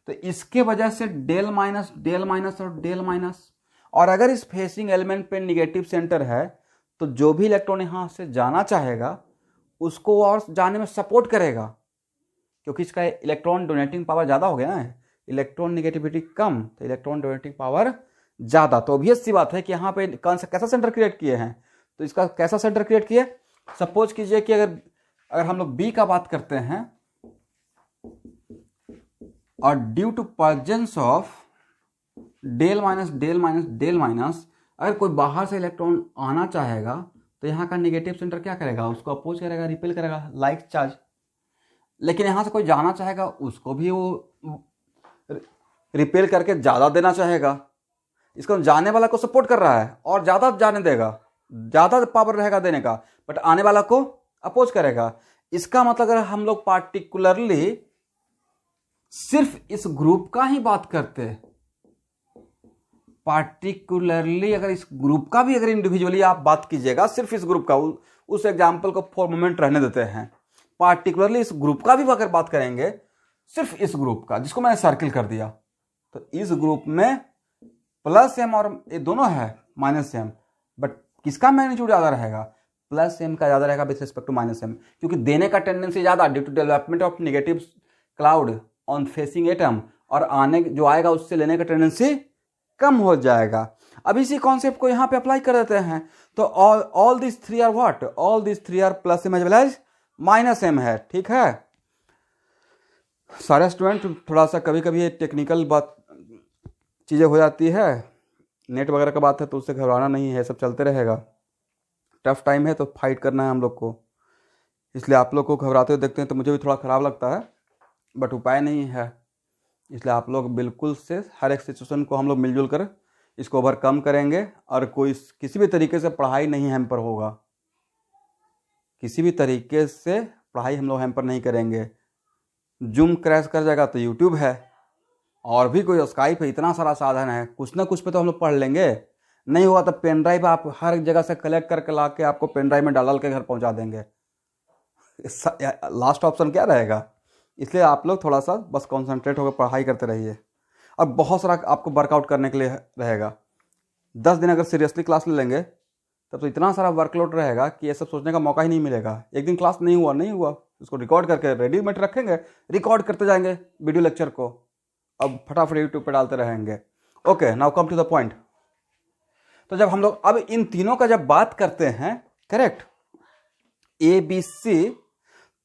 तो इसके वजह से डेल माइनस और डेल माइनस, और अगर इस फेसिंग एलिमेंट पे निगेटिव सेंटर है तो जो भी इलेक्ट्रॉन यहां से जाना चाहेगा उसको और जाने में सपोर्ट करेगा, क्योंकि इसका इलेक्ट्रॉन डोनेटिंग पावर ज्यादा हो गया ना, इलेक्ट्रॉन निगेटिविटी कम तो इलेक्ट्रॉन डोनेटिंग पावर ज्यादा। तो ऑब्वियस सी बात है कि यहाँ पे कैसा सेंटर क्रिएट किए हैं, तो इसका कैसा सेंटर क्रिएट किए? सपोज कीजिए कि अगर हम लोग बी का बात करते हैं और due to presence of del minus अगर कोई बाहर से इलेक्ट्रॉन आना चाहेगा तो यहाँ का नेगेटिव सेंटर क्या करेगा? उसको अपोज करेगा, रिपेल करेगा, लाइक चार्ज। लेकिन यहाँ से कोई जाना चाहेगा उसको भी वो रिपेल करके ज़्यादा देना चाहेगा। इसको जाने वाला को सपोर्ट कर रहा है और ज़्यादा जाने देगा, ज़्यादा पावर रहेगा देने का, बट आने वाला को अपोज करेगा। इसका मतलब अगर हम लोग पार्टिकुलरली सिर्फ इस ग्रुप का ही बात करते हैं, पार्टिकुलरली अगर इस ग्रुप का भी अगर इंडिविजुअली आप बात कीजिएगा, सिर्फ इस ग्रुप का, उस एग्जाम्पल को फॉर मोमेंट रहने देते हैं, पार्टिकुलरली इस ग्रुप का भी अगर बात करेंगे, सिर्फ इस ग्रुप का जिसको मैंने सर्किल कर दिया, तो इस ग्रुप में प्लस एम और ये दोनों है माइनस एम, बट किसका मैग्नीट्यूड ज्यादा रहेगा? प्लस एम का ज्यादा रहेगा with respect to minus M, क्योंकि देने का टेंडेंसी ज्यादा due to development of negative cloud on facing atom, और आने जो आएगा उससे लेने का टेंडेंसी कम हो जाएगा। अब इसी कॉन्सेप्ट को यहां पे अप्लाई कर देते हैं, तो all this three are what? All this three are plus M as well as minus M है। ठीक है सारे स्टूडेंट, थोड़ा सा कभी कभी टेक्निकल बात चीज़ें हो जाती है, नेट वगैरह का बात है, तो उससे घबराना नहीं है, सब चलते रहेगा। टफ टाइम है तो फाइट करना है हम लोग को, इसलिए आप लोग को घबराते हुए देखते हैं तो मुझे भी थोड़ा ख़राब लगता है, बट उपाय नहीं है। इसलिए आप लोग बिल्कुल से हर एक सिचुएशन को हम लोग मिलजुल कर इसको ओवरकम करेंगे, और कोई किसी भी तरीके से पढ़ाई नहीं हैम्पर होगा, किसी भी तरीके से पढ़ाई हम लोग हैम्पर नहीं करेंगे। जूम क्रैश कर जाएगा तो यूट्यूब है, और भी कोई स्काइप है, इतना सारा साधन है, कुछ ना कुछ पे तो हम लोग पढ़ लेंगे। नहीं हुआ तो पेन ड्राइव आप हर जगह से कलेक्ट करके ला के आपको पेन ड्राइव में डाल के घर पहुंचा देंगे। लास्ट ऑप्शन क्या रहेगा? इसलिए आप लोग थोड़ा सा बस कॉन्सेंट्रेट होकर पढ़ाई करते रहिए, और बहुत सारा आपको वर्कआउट करने के लिए रहेगा। 10 दिन अगर सीरियसली क्लास ले लेंगे तब तो इतना सारा वर्कलोड रहेगा कि ये सब सोचने का मौका ही नहीं मिलेगा। एक दिन क्लास नहीं हुआ, उसको रिकॉर्ड करके रेडीमेड रखेंगे, रिकॉर्ड करते जाएंगे वीडियो लेक्चर को, अब फटाफट यूट्यूब पे डालते रहेंगे। Okay, now come to the point. तो जब हम लोग अब इन तीनों का जब बात करते हैं, करेक्ट, ए बी सी,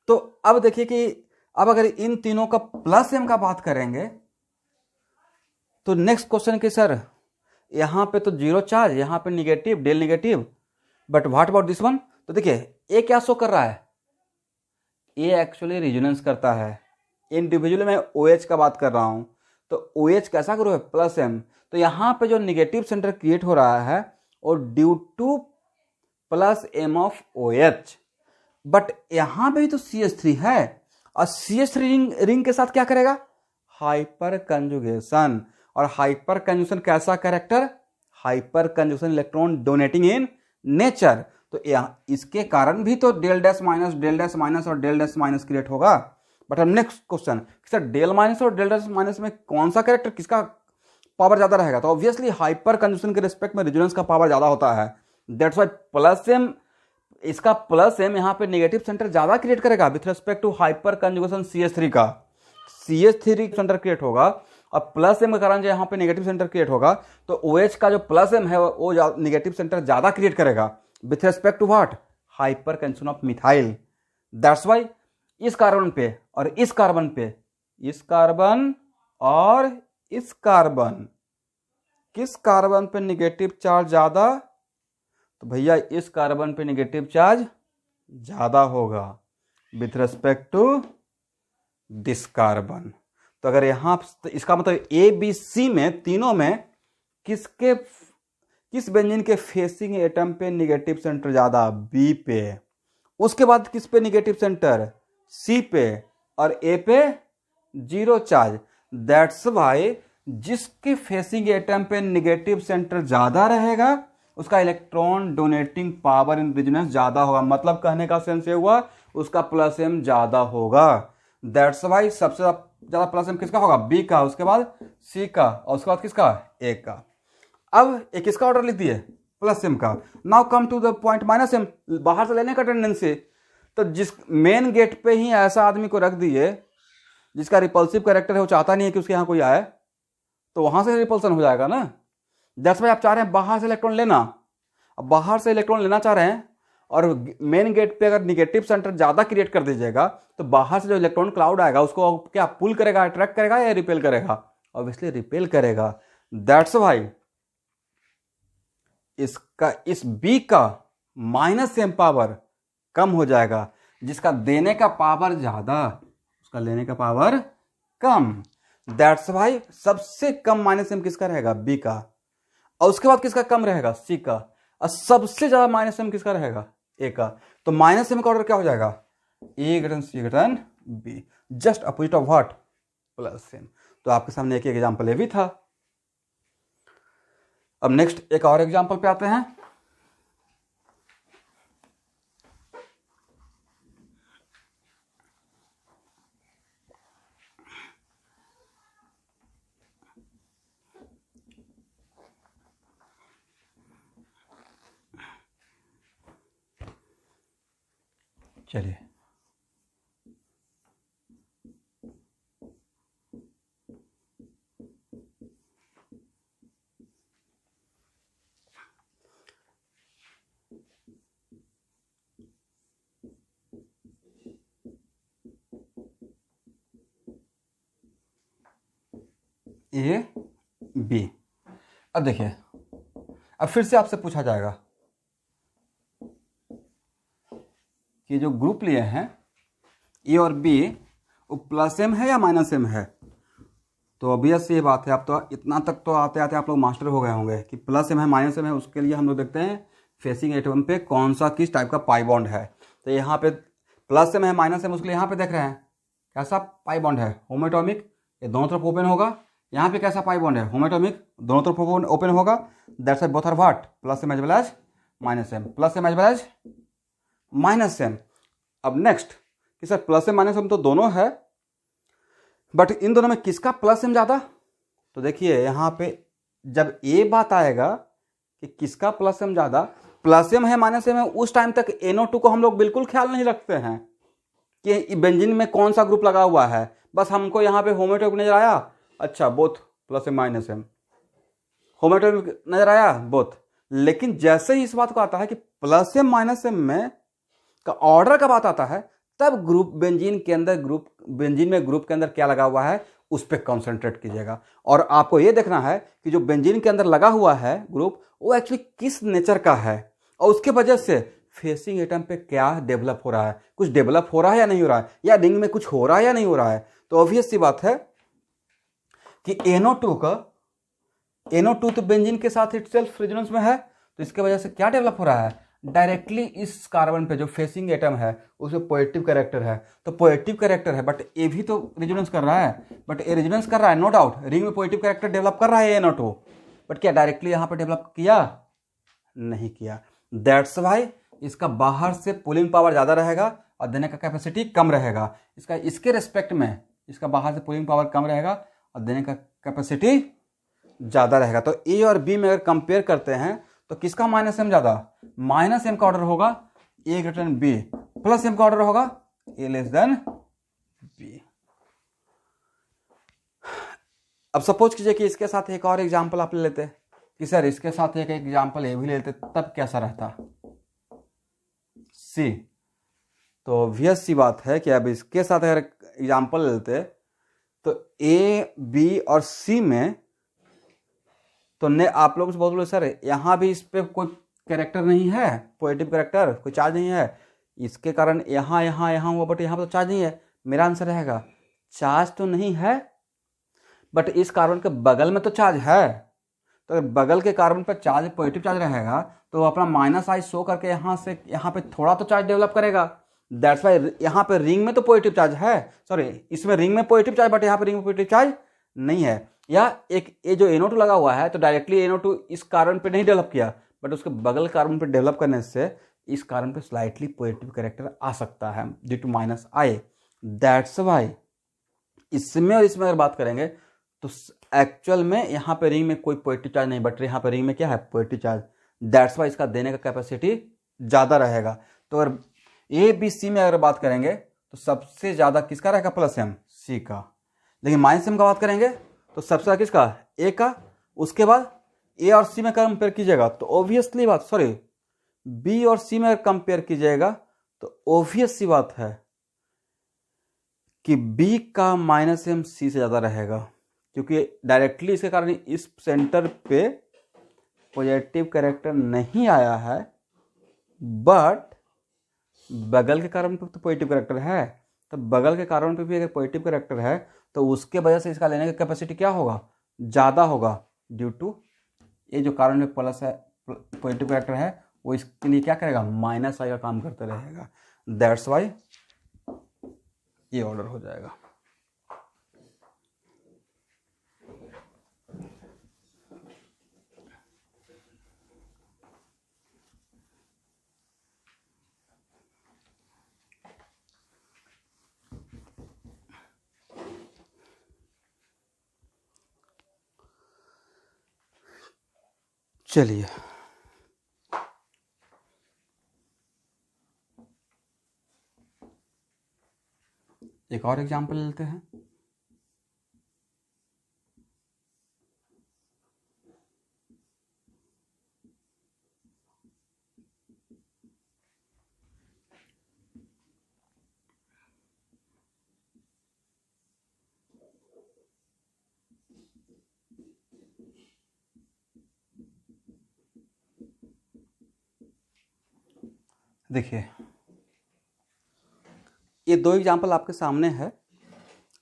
तो अब देखिए कि अब अगर इन तीनों का प्लस एम का बात करेंगे तो नेक्स्ट क्वेश्चन कि सर यहां पे तो जीरो चार्ज, यहां पे negative, del negative, but what about this one? तो देखिए ए क्या शो कर रहा है? ए एक्चुअली रिजोनेंस करता है। इंडिविजुअली मैं OH का बात कर रहा हूं, तो OH कैसा ग्रुप है? Plus M. तो यहां पे जो निगेटिव सेंटर क्रिएट हो रहा है और due to plus M of OH, but यहां पे भी तो CH3 है, और CH3 रिंग के साथ क्या करेगा? Hyper conjugation. और हाइपर कंजुगेशन कैसा character? Hyper conjugation electron donating in nature. तो इसके कारण भी तो डेल डैश माइनस और डेल डैश माइनस क्रिएट होगा। बट अब next question, sir del minus और डेल डैश माइनस में कौन सा कैरेक्टर, किसका पावर ज्यादा रहेगा? तो ऑब्वियसली हाइपर कंजुगेशन के रिस्पेक्ट में रेजोनेंस का पावर ज्यादा होता है। दैट्स व्हाई प्लस एम, इसका प्लस एम यहाँ पे नेगेटिव सेंटर ज्यादा क्रिएट करेगा with respect to hyper conjugation CH3 का। CH3 सेंटर क्रिएट होगा, और प्लस एम के कारण जो यहाँ पे नेगेटिव सेंटर क्रिएट होगा, तो OH का जो प्लस एम है वो नेगेटिव सेंटर ज्यादा क्रिएट करेगा with respect to what? Hyper conjugation of methyl. That's why इस कार्बन पे और इस कार्बन पे, इस कार्बन और इस कार्बन, किस कार्बन पे नेगेटिव चार्ज ज्यादा? तो भैया इस कार्बन पे नेगेटिव चार्ज ज्यादा होगा with respect to this carbon. तो अगर यहां, तो इसका मतलब ABC में, तीनों में किस बेंजीन के फेसिंग एटम पे नेगेटिव सेंटर ज्यादा? B पे। उसके बाद किस पे नेगेटिव सेंटर? C पे, और A पे जीरो चार्ज। दैट्स वाई जिसके फेसिंग एटम पे नेगेटिव सेंटर ज्यादा रहेगा उसका electron donating power in resonance ज्यादा होगा। मतलब कहने का सेंस ये हुआ उसका प्लस एम ज्यादा होगा। दैट्स वाई सबसे ज्यादा प्लस एम किसका होगा? B का, उसके बाद C का, और उसके बाद किसका? A का। अब एक किसका ऑर्डर लिख दिए? प्लस एम का। Now come to the point minus M, बाहर से लेने का टेंडेंसी। तो जिस मेन गेट पे ही ऐसा आदमी को रख दिए जिसका रिपल्सिव कैरेक्टर है, वो चाहता नहीं है कि उसके यहाँ कोई आए, तो वहां से रिपल्सन हो जाएगा ना। दैट्स वाई आप चाह रहे हैं बाहर से इलेक्ट्रॉन लेना। अब बाहर से इलेक्ट्रॉन लेना चाह रहे हैं और मेन गेट पे अगर निगेटिव सेंटर ज्यादा क्रिएट कर दीजिएगा तो बाहर से जो इलेक्ट्रॉन क्लाउड आएगा उसको क्या पुल करेगा, अट्रैक्ट करेगा या रिपेल करेगा? ऑब्वियसली रिपेल करेगा। दैट्स वाई इसका, इस B का माइनस एम पावर कम हो जाएगा, जिसका देने का पावर ज्यादा, उसका लेने का पावर कम। दैट्स वाई सबसे कम माइनस एम किसका रहेगा? B का, और उसके बाद किसका कम रहेगा? C का, और सबसे ज्यादा माइनस एम किसका रहेगा? A का। तो माइनस एम का ऑर्डर क्या हो जाएगा? A greater C greater B, just opposite of what? Plus M. तो आपके सामने एक एग्जाम्पल ये भी था। अब नेक्स्ट एक और एग्जाम्पल पे आते हैं। चलिए ए बी। अब देखिए, अब फिर से आपसे पूछा जाएगा कि जो ग्रुप लिए हैं ए और बी, वो प्लस एम है या माइनस एम है। तो ऑब्वियस ये बात है, आप तो इतना तक तो आते आते आप लोग मास्टर हो गए होंगे कि प्लस एम है माइनस एम है। उसके लिए हम लोग देखते हैं फेसिंग एटम पे कौन सा किस टाइप का पाई बॉन्ड है। तो यहाँ पे प्लस एम है माइनस एम, उसके लिए यहाँ पे देख रहे हैं कैसा पाई बॉन्ड है, होमोएटॉमिक, ये दोनों तरफ ओपन होगा। यहाँ पे कैसा पाई बॉन्ड है, होमोएटॉमिक, दोनों तरफ ओपन होगा। That's why both are what, plus M as well as minus M, plus M as well as minus M. अब नेक्स्ट कि sir plus M minus M तो दोनों है, बट इन दोनों में किसका प्लस एम ज़्यादा। तो देखिए यहाँ पे जब ये बात आएगा कि किसका प्लस एम ज़्यादा, प्लस एम है माइनस एम है, उस टाइम तक NO2 को हम लोग बिल्कुल ख्याल नहीं रखते हैं कि बेंजीन में कौन सा ग्रुप लगा हुआ है। बस हमको यहाँ पे होमोएटॉमिक नजर आया, अच्छा both plus M minus M, homoatomic नजर आया बोथ। लेकिन जैसे ही इस बात को आता है कि प्लस एम माइनस एम में का ऑर्डर का बात आता है, तब ग्रुप बेंजीन के अंदर बेंजीन में ग्रुप के अंदर क्या लगा हुआ है उस पर कॉन्सेंट्रेट कीजिएगा। और आपको यह देखना है कि जो बेंजीन के अंदर लगा हुआ है ग्रुप, वो एक्चुअली किस नेचर का है, और उसके वजह से फेसिंग एटम पे क्या डेवलप हो रहा है, कुछ डेवलप हो रहा है या नहीं हो रहा है, या रिंग में कुछ हो रहा है या नहीं हो रहा है। तो ऑब्वियस सी बात है कि NO2 तो बेंजीन के साथ इटसेल्फ रेजोनेंस में है, तो इसके वजह से क्या डेवलप हो रहा है, डायरेक्टली इस कार्बन पे जो फेसिंग एटम है उसमें पॉजिटिव कैरेक्टर है। तो पॉजिटिव कैरेक्टर है, बट ये भी तो रेजोनेंस कर रहा है, बट ये रेजोनेंस कर रहा है नो डाउट, रिंग में पॉजिटिव कैरेक्टर डेवलप कर रहा है NO2, बट क्या डायरेक्टली यहाँ पे डेवलप किया, नहीं किया। दैट्स वाई इसका बाहर से पुलिंग पावर ज़्यादा रहेगा और देने का कैपेसिटी कम रहेगा। इसके रेस्पेक्ट में इसका बाहर से पुलिंग पावर कम रहेगा और देने का कैपेसिटी ज़्यादा रहेगा। तो ए और बी में अगर कंपेयर करते हैं तो किसका माइनस एम ज़्यादा, माइनस एम का ऑर्डर होगा A greater than B, plus M का ऑर्डर होगा ए लेस देन बी। अब सपोज कीजिए कि इसके साथ एक और एग्जांपल आप ले लेते कि सर इसके साथ एक एग्जांपल ये भी ले लेते, तब कैसा रहता सी। तो ऑब्वियस सी बात है कि अब इसके साथ अगर एग्जांपल ले लेते तो ए बी और सी में तो ने आप लोग से बोल सर यहाँ भी इस पे कोई कैरेक्टर नहीं है, पॉजिटिव कैरेक्टर, कोई चार्ज नहीं है, इसके कारण यहाँ यहाँ यहाँ हुआ, बट यहाँ पर तो चार्ज नहीं है। मेरा आंसर रहेगा चार्ज तो नहीं है, बट इस कार्बन के बगल में तो चार्ज है। तो अगर बगल के कार्बन पर चार्ज पॉजिटिव चार्ज रहेगा तो अपना माइनस आई शो करके यहाँ से यहाँ पे थोड़ा तो चार्ज डेवलप करेगा। दैट्स वाई यहाँ पे रिंग में तो पॉजिटिव चार्ज है, सॉरी इसमें रिंग में पॉजिटिव चार्ज, बट यहाँ पे रिंग में पॉजिटिव चार्ज नहीं है। या एक ये जो NO2 लगा हुआ है तो डायरेक्टली NO2 इस कार्बन पे नहीं डेवलप किया, बट उसके बगल कार्बन पे डेवलप करने से इस कार्बन पे स्लाइटली पॉजिटिव कैरेक्टर आ सकता है due to minus I. That's why इसमें और इसमें अगर बात करेंगे तो एक्चुअल में यहाँ पे रिंग में कोई पॉजिटिव चार्ज नहीं, बट यहाँ पे रिंग में क्या है पॉजिटिव चार्ज। दैट्स वाई इसका देने का कैपेसिटी ज़्यादा रहेगा। तो अगर ए बी सी में अगर बात करेंगे तो सबसे ज़्यादा किसका रहेगा, प्लस एम, सी का। लेकिन माइनस एम का बात करेंगे तो सबसे ज़्यादा किसका, ए का। उसके बाद ए और सी में कंपेयर कीजिएगा तो ऑब्वियसली बात, सॉरी बी और सी में कंपेयर कीजिएगा तो ऑब्वियस सी बात है कि बी का माइनस एम सी से ज़्यादा रहेगा, क्योंकि डायरेक्टली इसके कारण इस सेंटर पे पॉजिटिव कैरेक्टर नहीं आया है, बट बगल के कारण पे तो पॉजिटिव कैरेक्टर है। तो बगल के कारण पे भी अगर पॉजिटिव कैरेक्टर है तो उसके वजह से इसका लेने का कैपेसिटी क्या होगा, ज़्यादा होगा, ड्यू टू ये जो कारण में प्लस है पॉजिटिव कैरेक्टर है वो इसके लिए क्या करेगा, माइनस आई का काम करते रहेगा। दैट्स वाई ये ऑर्डर हो जाएगा। चलिए एक और एग्जांपल लेते हैं। देखिए ये दो एग्जांपल आपके सामने है।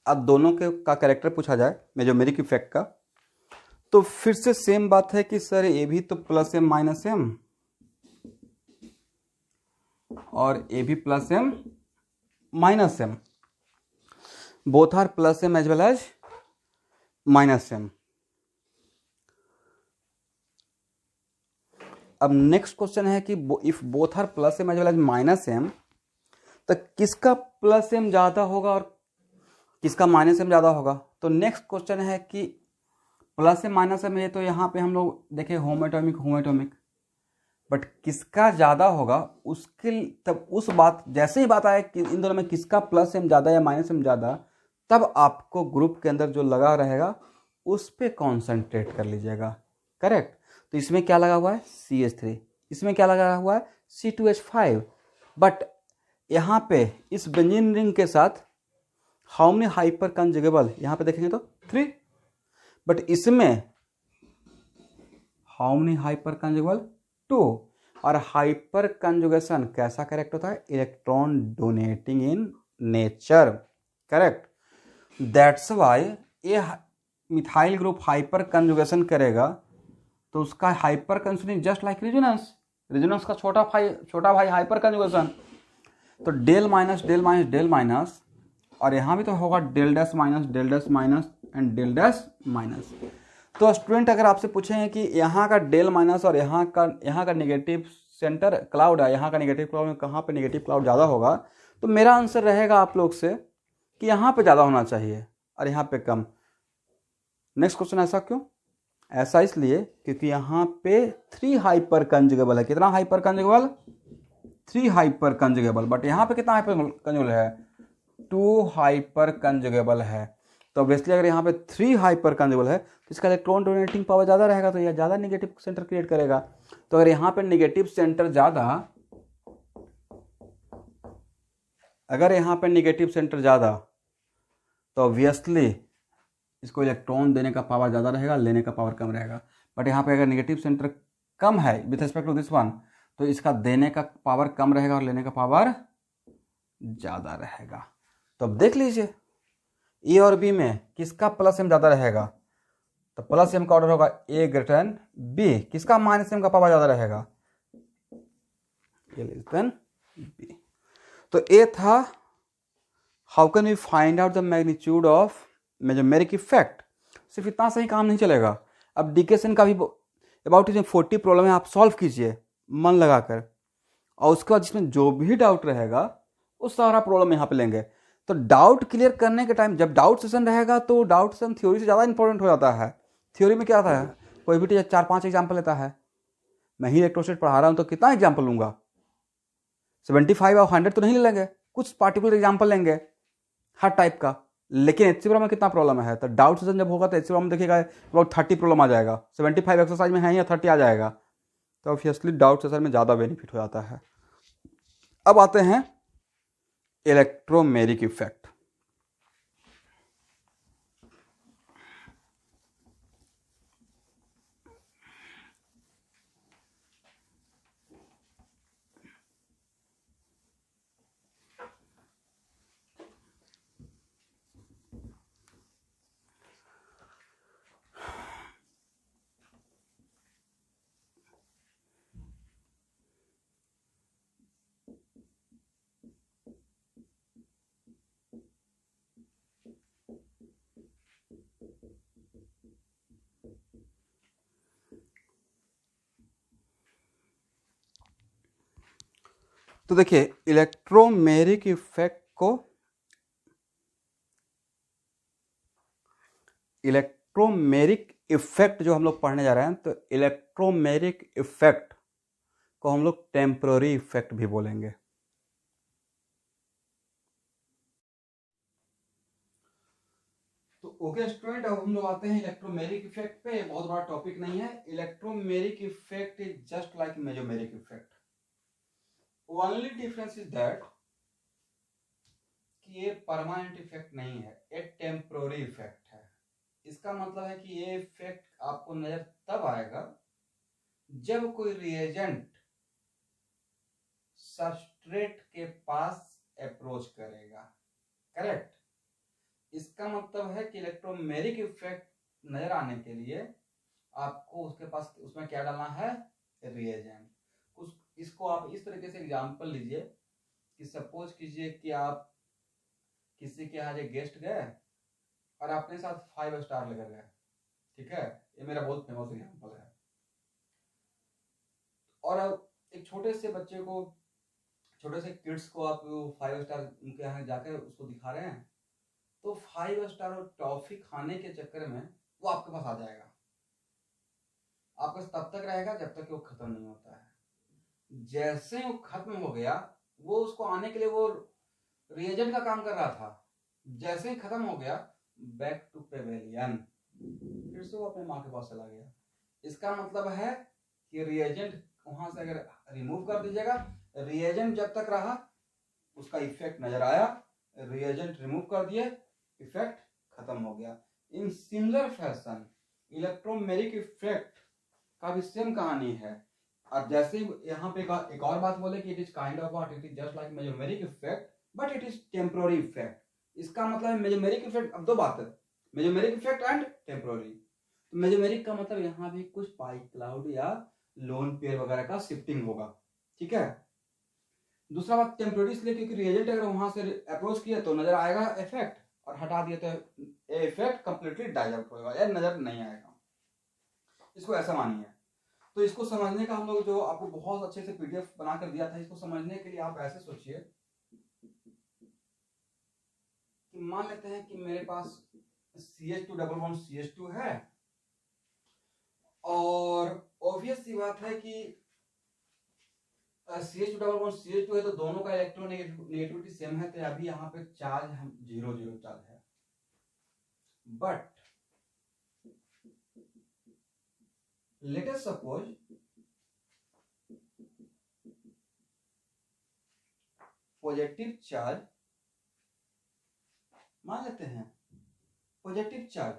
अब दोनों के का कैरेक्टर पूछा जाए मेजोमेरिक इफेक्ट का, तो फिर से सेम बात है कि सर ये भी तो प्लस एम माइनस एम और ये भी plus M minus M, both are plus M as well as minus M. अब नेक्स्ट क्वेश्चन है कि if both are plus M as well as minus M, तो किसका प्लस एम ज्यादा होगा और किसका माइनस एम ज्यादा होगा। तो नेक्स्ट क्वेश्चन है कि प्लस एम माइनस एम है, तो यहाँ पे हम लोग देखें होमोएटॉमिक होमोएटॉमिक, बट किसका ज्यादा होगा उसके तब उस बात जैसे ही बात आए कि इन दोनों में किसका प्लस एम ज्यादा या माइनस एम ज्यादा, तब आपको ग्रुप के अंदर जो लगा रहेगा उस पर कॉन्सेंट्रेट कर लीजिएगा। करेक्ट। तो इसमें क्या लगा हुआ है CH3, इसमें क्या लगा हुआ है C2H5, बट यहाँ पे इस बेंजीन रिंग के साथ हाउ मेनी हाइपर कंजुगेबल, यहाँ पे देखेंगे तो 3, बट इसमें हाउ मेनी हाइपर कंजुगेबल 2। और हाइपर कंजुगेशन कैसा करेक्ट होता है, electron donating in nature. Correct. That's why ये मिथाइल ग्रुप हाइपर कंजुगेशन करेगा तो उसका hyper conjugation just like resonance, resonance का छोटा भाई हाइपर कंजुगेशन। तो del minus del minus del minus, और यहाँ भी तो होगा del dash minus and del dash minus. तो स्टूडेंट अगर आपसे पूछेंगे कि यहाँ का डेल माइनस और यहाँ का नेगेटिव सेंटर क्लाउड है, यहाँ का नेगेटिव क्लाउड में कहाँ पे नेगेटिव क्लाउड ज़्यादा होगा, तो मेरा आंसर रहेगा आप लोग से कि यहाँ पे ज़्यादा होना चाहिए और यहाँ पे कम। नेक्स्ट क्वेश्चन ऐसा क्यों, ऐसा इसलिए क्योंकि यहाँ पे 3 हाइपर कंजुगेबल है। कितना हाइपर कंजुगेबल, 3 हाइपर कंजुगेबल, बट यहाँ पे कितना हाइपर कंजुगेबल है, 2 हाइपर कंजुगेबल है। तो ऑब्वियसली अगर यहाँ पे 3 हाइपर कंजुगेबल है तो इसका इलेक्ट्रॉन डोनेटिंग पावर ज़्यादा रहेगा, तो यह ज़्यादा नेगेटिव सेंटर क्रिएट करेगा। तो अगर यहाँ पे नेगेटिव सेंटर ज़्यादा, अगर यहाँ पे नेगेटिव सेंटर ज़्यादा, तो ऑब्वियसली इसको इलेक्ट्रॉन देने का पावर ज़्यादा रहेगा, लेने का पावर कम रहेगा। बट यहाँ पे अगर नेगेटिव सेंटर कम है with respect to this one, तो इसका देने का पावर कम रहेगा और लेने का पावर ज़्यादा रहेगा। तो अब देख लीजिए ए और बी में किसका प्लस एम ज़्यादा रहेगा, तो प्लस एम का ऑर्डर होगा ए ग्रेटर देन बी, किसका माइनस एम का पावर ज़्यादा रहेगा, ए लेस देन बी। तो ए था how can we find out the magnitude of mesomeric effect. सिर्फ इतना सही काम नहीं चलेगा, अब डिकेशन का भी अबाउट 40 प्रॉब्लम है, आप सॉल्व कीजिए मन लगाकर, और उसके बाद जिसमें जो भी डाउट रहेगा वो सारा प्रॉब्लम यहाँ पे लेंगे। तो डाउट क्लियर करने के टाइम जब डाउट सेशन रहेगा तो डाउट सेशन थ्योरी से ज़्यादा इंपॉर्टेंट हो जाता है। थ्योरी में क्या आता है, कोई भी टीचर 4-5 एग्जाम्पल लेता है, मैं ही इलेक्ट्रोस्टैटिक्स पढ़ा रहा हूँ तो कितना एग्जाम्पल लूँगा, 75 और 100 तो नहीं लेंगे, कुछ पार्टिकुलर एग्जाम्पल लेंगे हर टाइप का। लेकिन एचसी में कितना प्रॉब्लम है, तो डाउट सेशन जब होगा तो एचसी में देखिएगा अबाउट 30 प्रॉब्लम आ जाएगा, 75 एक्सरसाइज में है या 30 आ जाएगा, तो ऑब्वियसली डाउट सेशन में ज़्यादा बेनिफिट हो जाता है। अब आते हैं इलेक्ट्रोमेरिक इफेक्ट। तो देखिए इलेक्ट्रोमेरिक इफेक्ट को इलेक्ट्रोमेरिक इफेक्ट जो हम लोग पढ़ने जा रहे हैं, तो इलेक्ट्रोमैग्नेटिक इफेक्ट को हम लोग टेम्पररी इफेक्ट भी बोलेंगे। तो ओके स्टूडेंट, अब हम लोग आते हैं इलेक्ट्रोमैग्नेटिक इफेक्ट पे। बहुत बड़ा टॉपिक नहीं है। Electromagnetic effect is just like mesomeric effect, only difference is that कि ये परमानेंट इफेक्ट नहीं है, ये टेम्पररी इफेक्ट है। इसका मतलब है कि ये इफेक्ट आपको नजर तब आएगा जब कोई रिएजेंट सबस्ट्रेट के पास अप्रोच करेगा। करेक्ट। इसका मतलब है कि इलेक्ट्रोमैग्नेटिक इफेक्ट नजर आने के लिए आपको उसके पास उसमें क्या डालना है, रिएजेंट। इसको आप इस तरीके से एग्जांपल लीजिए कि सपोज कीजिए कि आप किसी के यहाँ गेस्ट गए और अपने साथ 5 स्टार लेकर गए। ठीक है, ये मेरा बहुत फेमस एग्जांपल है। और अब एक छोटे से बच्चे को, छोटे से किड्स को आप 5 स्टार उनके यहाँ जाकर उसको दिखा रहे हैं, तो 5 स्टार और टॉफी खाने के चक्कर में वो आपके पास आ जाएगा। आपके पास तब तक रहेगा जब तक कि वो खत्म नहीं होता है। जैसे वो खत्म हो गया, वो उसको आने के लिए वो रिएजेंट का काम कर रहा था, जैसे ही खत्म हो गया, बैक टू पेवेलियन, फिर से वो अपने माँ के पास चला गया। इसका मतलब है कि रिएजेंट वहां से अगर रिमूव कर दीजिएगा, रिएजेंट जब तक रहा उसका इफेक्ट नजर आया, रिएजेंट रिमूव कर दिए, इफेक्ट खत्म हो गया। इन सिमिलर फैशन इलेक्ट्रोमैग्नेटिक इफेक्ट का भी सेम कहानी है। अब जैसे यहाँ पे एक और बात बोले कि it is kind of what, it is just like mesomeric effect but it is temporary effect. इसका मतलब है मेसोमेरिक इफेक्ट, अब दो बात है, मेसोमेरिक इफेक्ट एंड टेम्पररी। तो मेसोमेरिक का मतलब यहाँ भी कुछ पाई क्लाउड या लोन पेयर वगैरह का शिफ्टिंग होगा। ठीक है। दूसरा बात टेम्पररी इसलिए क्योंकि रिएजेंट अगर वहां से अप्रोच किया तो नजर आएगा इफेक्ट, और हटा दिया तो इफेक्ट कंप्लीटली डाई आउट होगा या नजर नहीं आएगा। इसको ऐसा मानिए। तो इसको समझने का हम लोग जो आपको बहुत अच्छे से पीडीएफ बनाकर दिया था, इसको समझने के लिए आप ऐसे सोचिए कि मान लेते हैं कि मेरे पास CH2 डबल बॉन्ड CH2 है, और ऑब्वियस सी बात है कि CH2 डबल बॉन्ड CH2 है तो दोनों का इलेक्ट्रोनेगेटिविटी सेम है, तो अभी यहाँ पे चार्ज हम 0 चार्ज है। But let us suppose positive charge, मान लेते हैं पॉजिटिव चार्ज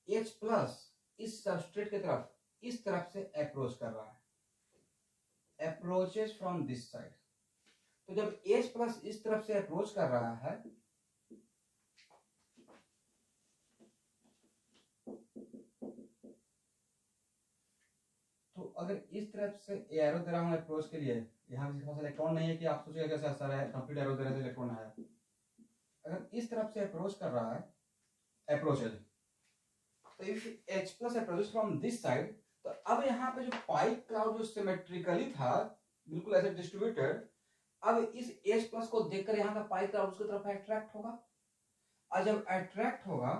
H प्लस इस सबस्ट्रेट की तरफ इस तरफ से अप्रोच कर रहा है, अप्रोचेस फ्रॉम दिस साइड। तो जब H प्लस इस तरफ से अप्रोच कर रहा है, तो अगर इस तरफ से एरो दे रहा हूं अप्रोच के लिए, यहाँ किसी के पास इलेक्ट्रॉन नहीं है कि आप सोचिए कैसे असर है, कंप्लीट एरो दे रहे थे इलेक्ट्रॉन है। अगर इस तरफ से अप्रोच कर रहा है, अप्रोचेज, तो if H plus approaches from this side, तो अब यहाँ पे जो पाई क्लाउड जो सिमेट्रिकली था बिल्कुल ऐसे डिस्ट्रीब्यूटेड, अब इस H प्लस को देखकर यहाँ का पाई क्लाउड उसकी तरफ अट्रैक्ट होगा, और जब अट्रैक्ट होगा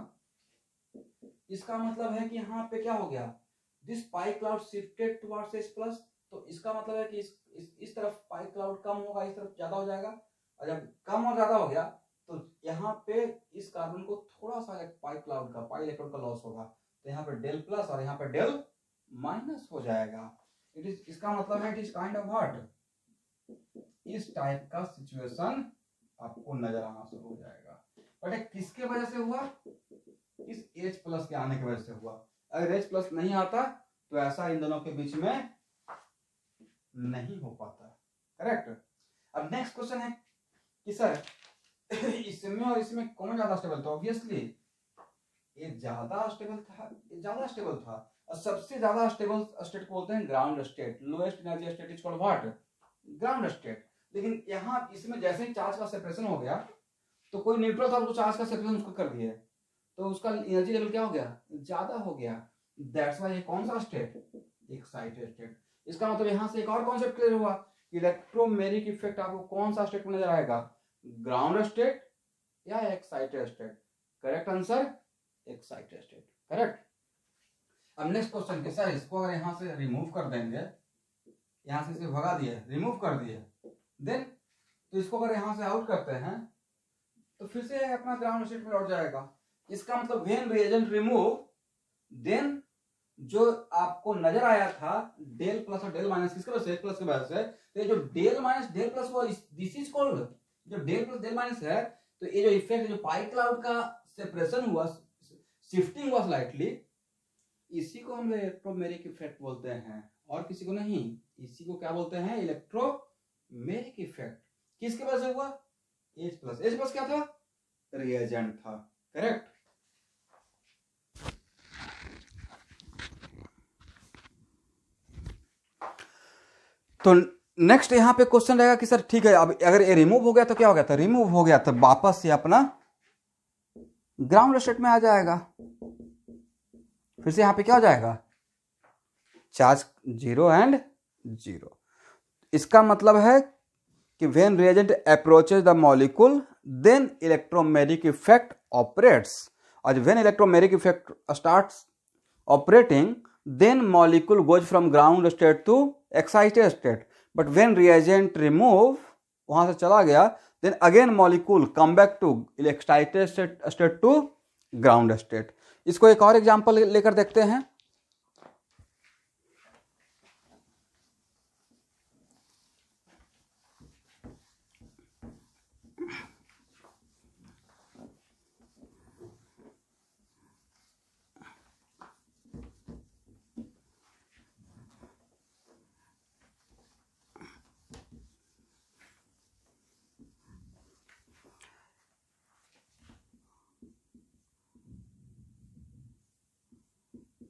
इसका मतलब है कि यहाँ पे क्या हो गया, this pi cloud shifted towards H plus. तो इसका मतलब है कि इस तरफ पाई क्लाउड कम होगा, इस तरफ ज्यादा हो जाएगा, और जब कम और ज्यादा हो गया तो यहाँ पे इस कार्बन को थोड़ा सा पाई क्लाउड का, पाई इलेक्ट्रॉन का लॉस होगा, तो यहाँ पे डेल प्लस और यहाँ पे डेल माइनस हो जाएगा। इट इज, इसका मतलब है it is kind of what, इस टाइप का सिचुएशन आपको नजर आना शुरू हो जाएगा। बट किसके वजह से हुआ, इस H प्लस के आने की वजह से हुआ। अगर H प्लस नहीं आता तो ऐसा इन दोनों के बीच में नहीं हो पाता। करेक्ट। अब नेक्स्ट क्वेश्चन है कि सर इसमें और इसमें कौन ज्यादा स्टेबल था? ऑब्वियसली ये ज्यादा स्टेबल था, ये ज्यादा स्टेबल था। और सबसे ज्यादा स्टेबल स्टेट को बोलते हैं ground state. Lowest energy state is called what, ground state. लेकिन यहाँ इसमें जैसे ही चार्ज का सेपरेशन हो गया, तो कोई न्यूट्रल था उसको चार्ज का सेपरेशन उसको कर दिया, तो उसका एनर्जी लेवल क्या हो गया, ज्यादा हो गया। दैट्स व्हाई ये कौन सा स्टेट, एक्साइटेड स्टेट। इसका मतलब यहाँ से एक और कॉन्सेप्ट क्लियर हुआ, इलेक्ट्रोमैग्नेटिक इफेक्ट आपको कौन सा स्टेट में नजर आएगा, ग्राउंड स्टेट या excited state. Correct answer excited state, correct. अब नेक्स्ट क्वेश्चन कि सर इसको अगर यहाँ से रिमूव कर देंगे, यहाँ से इसे भगा दिए, रिमूव कर दिए, देन तो इसको अगर यहाँ से आउट करते हैं तो फिर से अपना ग्राउंड स्टेट में लौट जाएगा। इसका मतलब व्हेन रिएजेंट रिमूव, देन जो आपको नजर आया था डेल प्लस और डेल माइनस किसके वजह से, प्लस की वजह से, तो ये जो डेल माइनस डेल प्लस वो दिस इज कॉल्ड, जो डेल प्लस डेल माइनस है, तो ये जो इफेक्ट जो पाई क्लाउड का सेपरेशन हुआ, शिफ्टिंग हुआ स्लाइटली, इसी को हम इलेक्ट्रोमेरिक इफेक्ट बोलते हैं, और किसी को नहीं। इसी को क्या बोलते हैं, इलेक्ट्रोमेरिक इफेक्ट। किसके वजह से हुआ, H प्लस क्या था, रिएजेंट था, करेक्ट। तो नेक्स्ट यहां पे क्वेश्चन रहेगा कि सर ठीक है, अब अगर ये रिमूव हो गया तो क्या हो गया, तो रिमूव हो गया तो वापस से अपना ग्राउंड स्टेट में आ जाएगा। फिर से यहां पे क्या हो जाएगा, चार्ज 0 एंड 0। इसका मतलब है कि when reagent approaches the molecule then electromeric effect operates, और when electromeric effect starts operating then molecule goes from ground state to excited state, but when reagent remove, वहां से चला गया, then again molecule come back to excited state to ground state। इसको एक और example लेकर देखते हैं।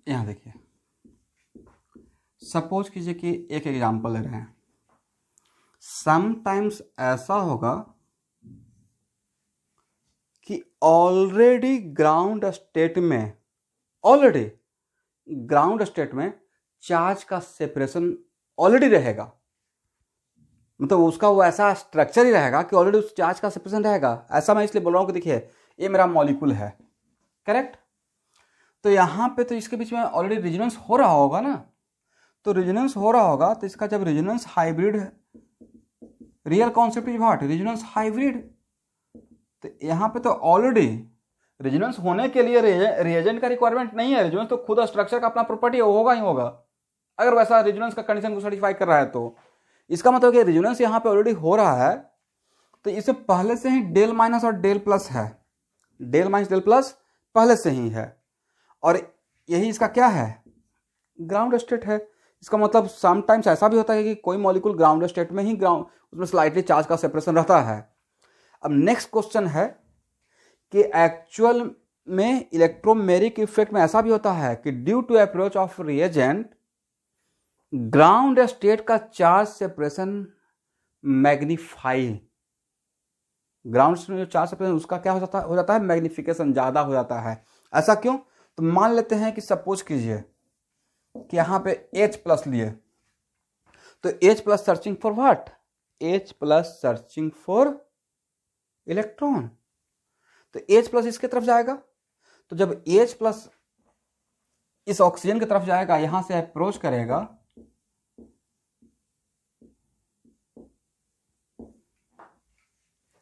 यहां देखिए, सपोज कीजिए कि एक एग्जांपल ले रहे हैं। समटाइम्स ऐसा होगा कि ऑलरेडी ग्राउंड स्टेट में चार्ज का सेपरेशन ऑलरेडी रहेगा, मतलब उसका वो ऐसा स्ट्रक्चर ही रहेगा कि ऑलरेडी उस चार्ज का सेपरेशन रहेगा। ऐसा मैं इसलिए बोल रहा हूं कि देखिए ये मेरा मॉलिक्यूल है, करेक्ट। तो यहां पे तो इसके बीच में ऑलरेडी रेजोनेंस हो रहा होगा ना, तो रेजोनेंस हो रहा होगा तो इसका जब resonance hybrid, real concept is what, resonance hybrid. तो यहां पे तो ऑलरेडी रेजोनेंस होने के लिए रिएजेंट का रिक्वायरमेंट नहीं है, रेजोनेंस तो खुद स्ट्रक्चर का अपना प्रॉपर्टी होगा ही होगा, अगर वैसा रेजोनेंस का कंडीशन को सेटिस्फाई कर रहा है तो। इसका मतलब कि रेजोनेंस यहां पे ऑलरेडी हो रहा है, तो इससे पहले से ही डेल माइनस और डेल प्लस है, डेल माइनस डेल प्लस पहले से ही है, और यही इसका क्या है, ग्राउंड स्टेट है। इसका मतलब समटाइम्स ऐसा भी होता है कि कोई मॉलिक्यूल ग्राउंड स्टेट में ही ग्राउंड उसमें स्लाइटली चार्ज का सेपरेशन रहता है। अब नेक्स्ट क्वेश्चन है कि एक्चुअल में इलेक्ट्रोमेरिक इफेक्ट में ऐसा भी होता है कि due to approach of reagent ground state का charge separation magnify, ground state में जो चार्ज सेपरेशन उसका क्या हो जाता है, मैग्निफिकेशन ज्यादा हो जाता है। ऐसा क्यों, तो मान लेते हैं कि सपोज कीजिए कि यहां पे H प्लस लिए, तो H plus searching for what, H plus searching for electron, तो H प्लस इसके तरफ जाएगा। तो जब H प्लस इस ऑक्सीजन की तरफ जाएगा, यहां से अप्रोच करेगा,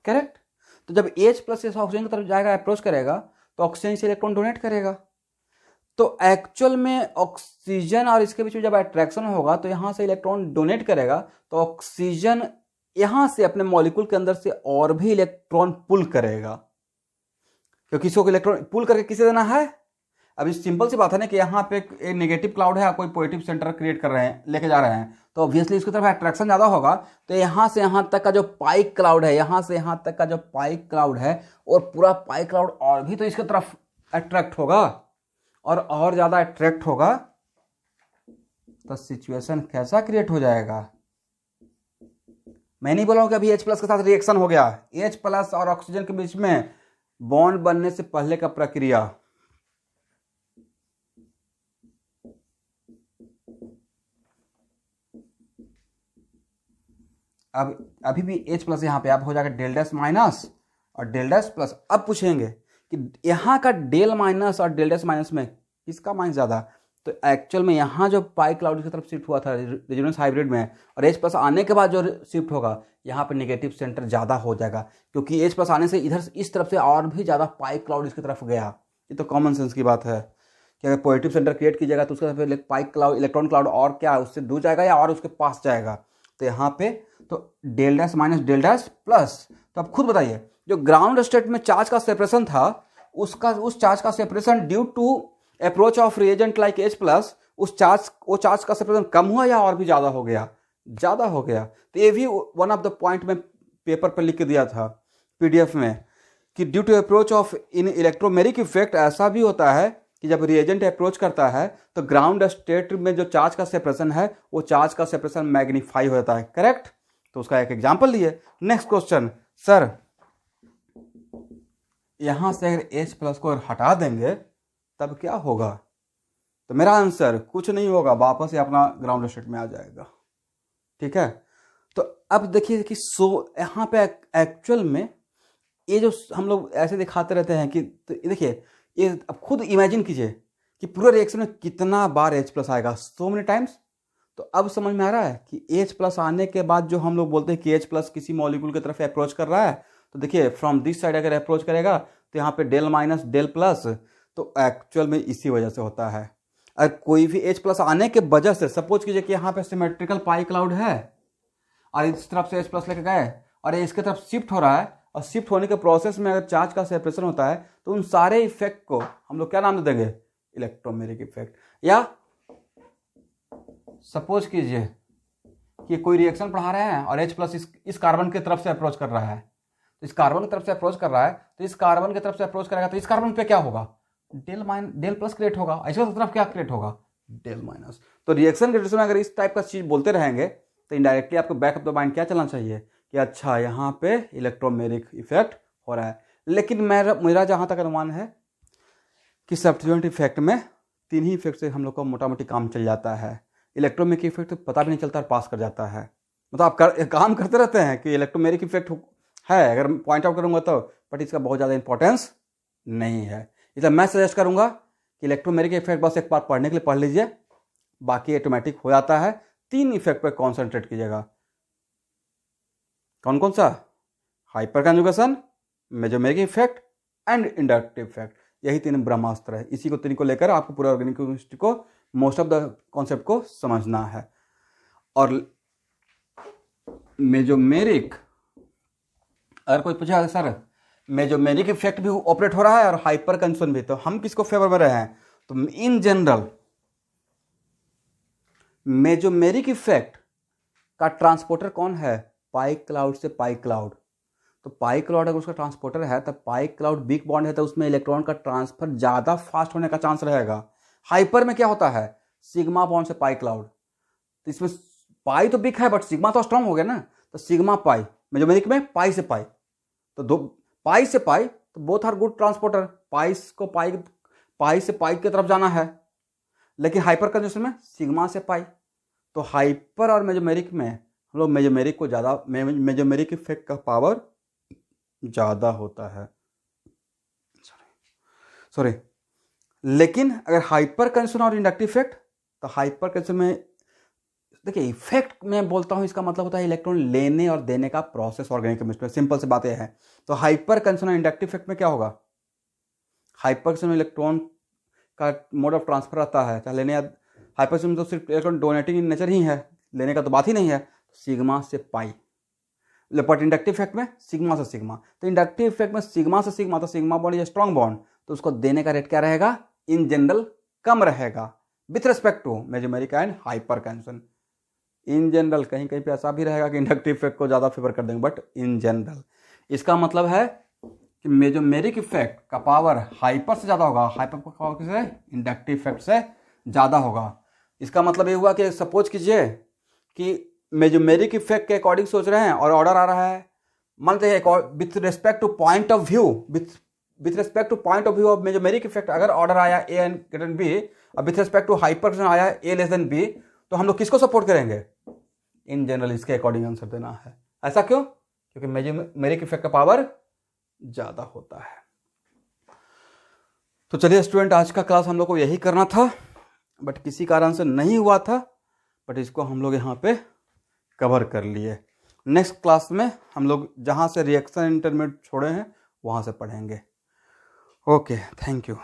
करेक्ट। तो जब H प्लस इस ऑक्सीजन की तरफ जाएगा, अप्रोच करेगा, तो ऑक्सीजन से इलेक्ट्रॉन डोनेट करेगा। तो एक्चुअल में ऑक्सीजन और इसके बीच में जब अट्रैक्शन होगा तो यहां से इलेक्ट्रॉन डोनेट करेगा, तो ऑक्सीजन यहां से अपने मॉलिक्यूल के अंदर से और भी इलेक्ट्रॉन पुल करेगा, क्योंकि इसको इलेक्ट्रॉन पुल करके किसे देना है। अभी सिंपल सी बात है ना कि यहाँ पे एक नेगेटिव क्लाउड है, कोई पॉजिटिव सेंटर क्रिएट कर रहे हैं, लेके जा रहे हैं, तो ऑब्वियसली इसकी तरफ अट्रैक्शन ज्यादा होगा। तो यहां से यहां तक का जो पाई क्लाउड है, यहां से यहां तक का जो पाई क्लाउड है, और पूरा पाई क्लाउड और भी तो इसकी तरफ अट्रैक्ट होगा, और ज्यादा अट्रैक्ट होगा, तो सिचुएशन कैसा क्रिएट हो जाएगा। मैं नहीं बोल रहा हूं कि अभी H प्लस के साथ रिएक्शन हो गया, H प्लस और ऑक्सीजन के बीच में बॉन्ड बनने से पहले का प्रक्रिया। अब अभी भी H प्लस यहां पे अब हो जाएगा डेल डैश माइनस और डेल डैश प्लस। अब पूछेंगे कि यहाँ का डेल माइनस और डेल डैश माइनस में किसका माइनस ज़्यादा, तो एक्चुअल में यहाँ जो पाई क्लाउड की तरफ शिफ्ट हुआ था रेजोनेंस हाइब्रिड में, और एच प्लस आने के बाद जो शिफ्ट होगा यहाँ पे नेगेटिव सेंटर ज़्यादा हो जाएगा, क्योंकि एच प्लस आने से इधर इस तरफ से और भी ज़्यादा पाई क्लाउड इसकी तरफ गया। ये तो कॉमन सेंस की बात है कि अगर पॉजिटिव सेंटर क्रिएट कीजिएगा तो उसका फिर पाई क्लाउड इलेक्ट्रॉन क्लाउड और क्या उससे दूर जाएगा या और उसके पास जाएगा। तो यहाँ पे तो del dash minus del dash plus, तो अब खुद बताइए जो ग्राउंड स्टेट में चार्ज का सेपरेशन था उस चार्ज का separation due to approach of reagent like H plus, वो चार्ज का सेपरेशन कम हुआ या और भी ज़्यादा हो गया, ज़्यादा हो गया। तो ये भी वन ऑफ द पॉइंट में पेपर पर लिख के दिया था पीडीएफ में कि due to approach of in electromeric effect, ऐसा भी होता है कि जब रिएजेंट अप्रोच करता है तो ग्राउंड स्टेट में जो चार्ज का सेपरेशन है वो चार्ज का सेपरेशन मैग्नीफाई हो जाता है। करेक्ट, तो उसका एक एग्जांपल दिए। नेक्स्ट क्वेश्चन, सर यहां से अगर H प्लस को हटा देंगे तब क्या होगा, तो मेरा आंसर कुछ नहीं होगा, वापस ही अपना ग्राउंड स्टेट में आ जाएगा। ठीक है, तो अब देखिए कि यहाँ पे एक्चुअल में ये जो हम लोग ऐसे दिखाते रहते हैं कि तो देखिए ये अब खुद इमेजिन कीजिए कि पूरे रिएक्शन में कितना बार H प्लस आएगा, सो मेनी टाइम्स। तो अब समझ में आ रहा है कि H प्लस आने के बाद जो हम लोग बोलते हैं कि H प्लस किसी मॉलिक्यूल की तरफ अप्रोच कर रहा है, तो देखिए फ्रॉम दिस साइड अगर अप्रोच करेगा तो यहाँ पे डेल माइनस डेल प्लस, तो एक्चुअल में इसी वजह से होता है। अगर कोई भी H प्लस आने के वजह से सपोज कीजिए कि यहाँ पे सिमेट्रिकल पाई क्लाउड है और इस तरफ से H प्लस लेके गए और इसके तरफ शिफ्ट हो रहा है, और शिफ्ट होने के प्रोसेस में अगर चार्ज का सेपरेशन होता है तो उन सारे इफेक्ट को हम लोग क्या नाम दे देंगे, इलेक्ट्रोमेरिक इफेक्ट। या सपोज कीजिए कि कोई रिएक्शन पढ़ा रहे हैं और H प्लस इस कार्बन की तरफ से अप्रोच कर रहा है, तो इस कार्बन की तरफ से अप्रोच कर रहा है, तो इस कार्बन की तरफ से अप्रोच करेगा तो इस कार्बन पे क्या होगा, डेल प्लस क्रिएट होगा, इस तरफ क्या क्रिएट होगा, डेल माइनस। तो रिएक्शन के में अगर इस टाइप का चीज बोलते रहेंगे तो इनडायरेक्टली आपको बैक ऑफ द माइंड क्या चलना चाहिए कि अच्छा यहाँ पे इलेक्ट्रोमेरिक इफेक्ट हो रहा है। लेकिन मेरा जहाँ तक अनुमान है कि सब्स्टिट्यूएंट इफेक्ट में तीन ही इफेक्ट से हम लोग का मोटा मोटी काम चल जाता है। इलेक्ट्रोमेरिक इफेक्ट तो पता भी नहीं चलता और पास कर जाता है, मतलब आप काम करते रहते हैं कि इलेक्ट्रोमेरिक इफेक्ट है अगर पॉइंट आउट करूंगा तो, बट इसका बहुत ज़्यादा इंपॉर्टेंस नहीं है। इसलिए मैं सजेस्ट करूंगा कि इलेक्ट्रोमेरिक इफेक्ट बस एक बार पढ़ने के लिए पढ़ लीजिए, बाकी ऑटोमेटिक हो जाता है। तीन इफेक्ट पर कॉन्सेंट्रेट कीजिएगा। कौन कौन सा, hyper conjugation, mesomeric effect and inductive effect, यही तीन ब्रह्मास्त्र है। इसी को तीन को लेकर आपको पूरा ऑर्गेनिक केमिस्ट्री को मोस्ट ऑफ द कॉन्सेप्ट को समझना है। और मेसोमेरिक, अगर कोई पूछा सर मेसोमेरिक इफेक्ट भी ऑपरेट हो रहा है और हाइपर कंजुगेशन भी, तो हम किसको फेवर में रहे हैं, तो इन जनरल मेसोमेरिक इफेक्ट का ट्रांसपोर्टर कौन है, पाई क्लाउड से पाई क्लाउड। तो पाई क्लाउड अगर उसका ट्रांसपोर्टर है तो पाई क्लाउड बिग बॉन्ड है तो उसमें इलेक्ट्रॉन का ट्रांसफर ज्यादा फास्ट होने का चांस रहेगा। हाइपर में क्या होता है, सिग्मा बॉन्ड से पाई क्लाउड, तो इसमें पाई तो बिग है बट सिग्मा तो स्ट्रांग हो गया ना, तो सिग्मा पाई। मेसोमेरिक में पाई से पाई, तो दो पाई से पाई, तो बोथ आर गुड ट्रांसपोर्टर। पाई से पाई की तरफ जाना है, लेकिन हाइपर कंजक्शन में सिग्मा से पाई। तो हाइपर और मेसोमेरिक में हम लोग मेसोमेरिक को ज़्यादा, मेसोमेरिक इफेक्ट का पावर ज़्यादा होता है, सॉरी। लेकिन अगर हाइपर कंजक्शन और इंडक्टिव इफेक्ट, तो हाइपर कंजक्शन में देखिए इफेक्ट में बोलता हूँ, इसका मतलब होता है इलेक्ट्रॉन लेने और देने का प्रोसेस ऑर्गेनिक केमिस्ट्री में। सिंपल सी बात यह है। तो हाइपर कंजक्शन और इंडक्टिव इफेक्ट में क्या होगा, हाइपर कंजक्शन में इलेक्ट्रॉन का मोड ऑफ ट्रांसफर आता है, चाहे लेने या हाइपर कंजक्शन में तो सिर्फ इलेक्ट्रॉन डोनेटिंग इन नेचर ही है, लेने का तो बात ही नहीं है। सिग्मा से पाई, बट इंडक्टिव इफेक्ट में सिग्मा से सिग्मा। तो इंडक्टिव इफेक्ट में सिग्मा से सिग्मा, तो सिग्मा बॉन्ड या स्ट्रॉन्ग बॉन्ड, तो उसको देने का रेट क्या रहेगा, इन जनरल कम रहेगा with respect to mesomeric and hyper conjunction. In general कहीं कहीं पे ऐसा भी रहेगा कि इंडक्टिव इफेक्ट को ज़्यादा फेवर कर देंगे, बट इन जनरल इसका मतलब है कि मेसोमेरिक इफेक्ट का पावर हाइपर से ज़्यादा होगा, हाइपर का पावर किससे, इंडक्टिव इफेक्ट से ज़्यादा होगा। इसका मतलब ये हुआ कि सपोज कीजिए कि मेसोमेरिक इफेक्ट के अकॉर्डिंग सोच रहे हैं और ऑर्डर आ रहा है, मानते हैं with respect to point of view, with respect to point of view of mesomeric effect अगर ऑर्डर आया A and greater than B, और विथ रिस्पेक्ट टू हाइपर आया ए लेस देन बी, तो हम लोग किसको सपोर्ट करेंगे, इन जनरल इसके अकॉर्डिंग आंसर देना है। ऐसा क्यों, क्योंकि मेसोमेरिक इफेक्ट का पावर ज्यादा होता है। तो चलिए स्टूडेंट, आज का क्लास हम लोग को यही करना था, बट किसी कारण से नहीं हुआ था, बट इसको हम लोग यहाँ पे कवर कर लिए। नेक्स्ट क्लास में हम लोग जहाँ से रिएक्शन इंटरमीडिएट छोड़े हैं वहाँ से पढ़ेंगे। Okay, thank you.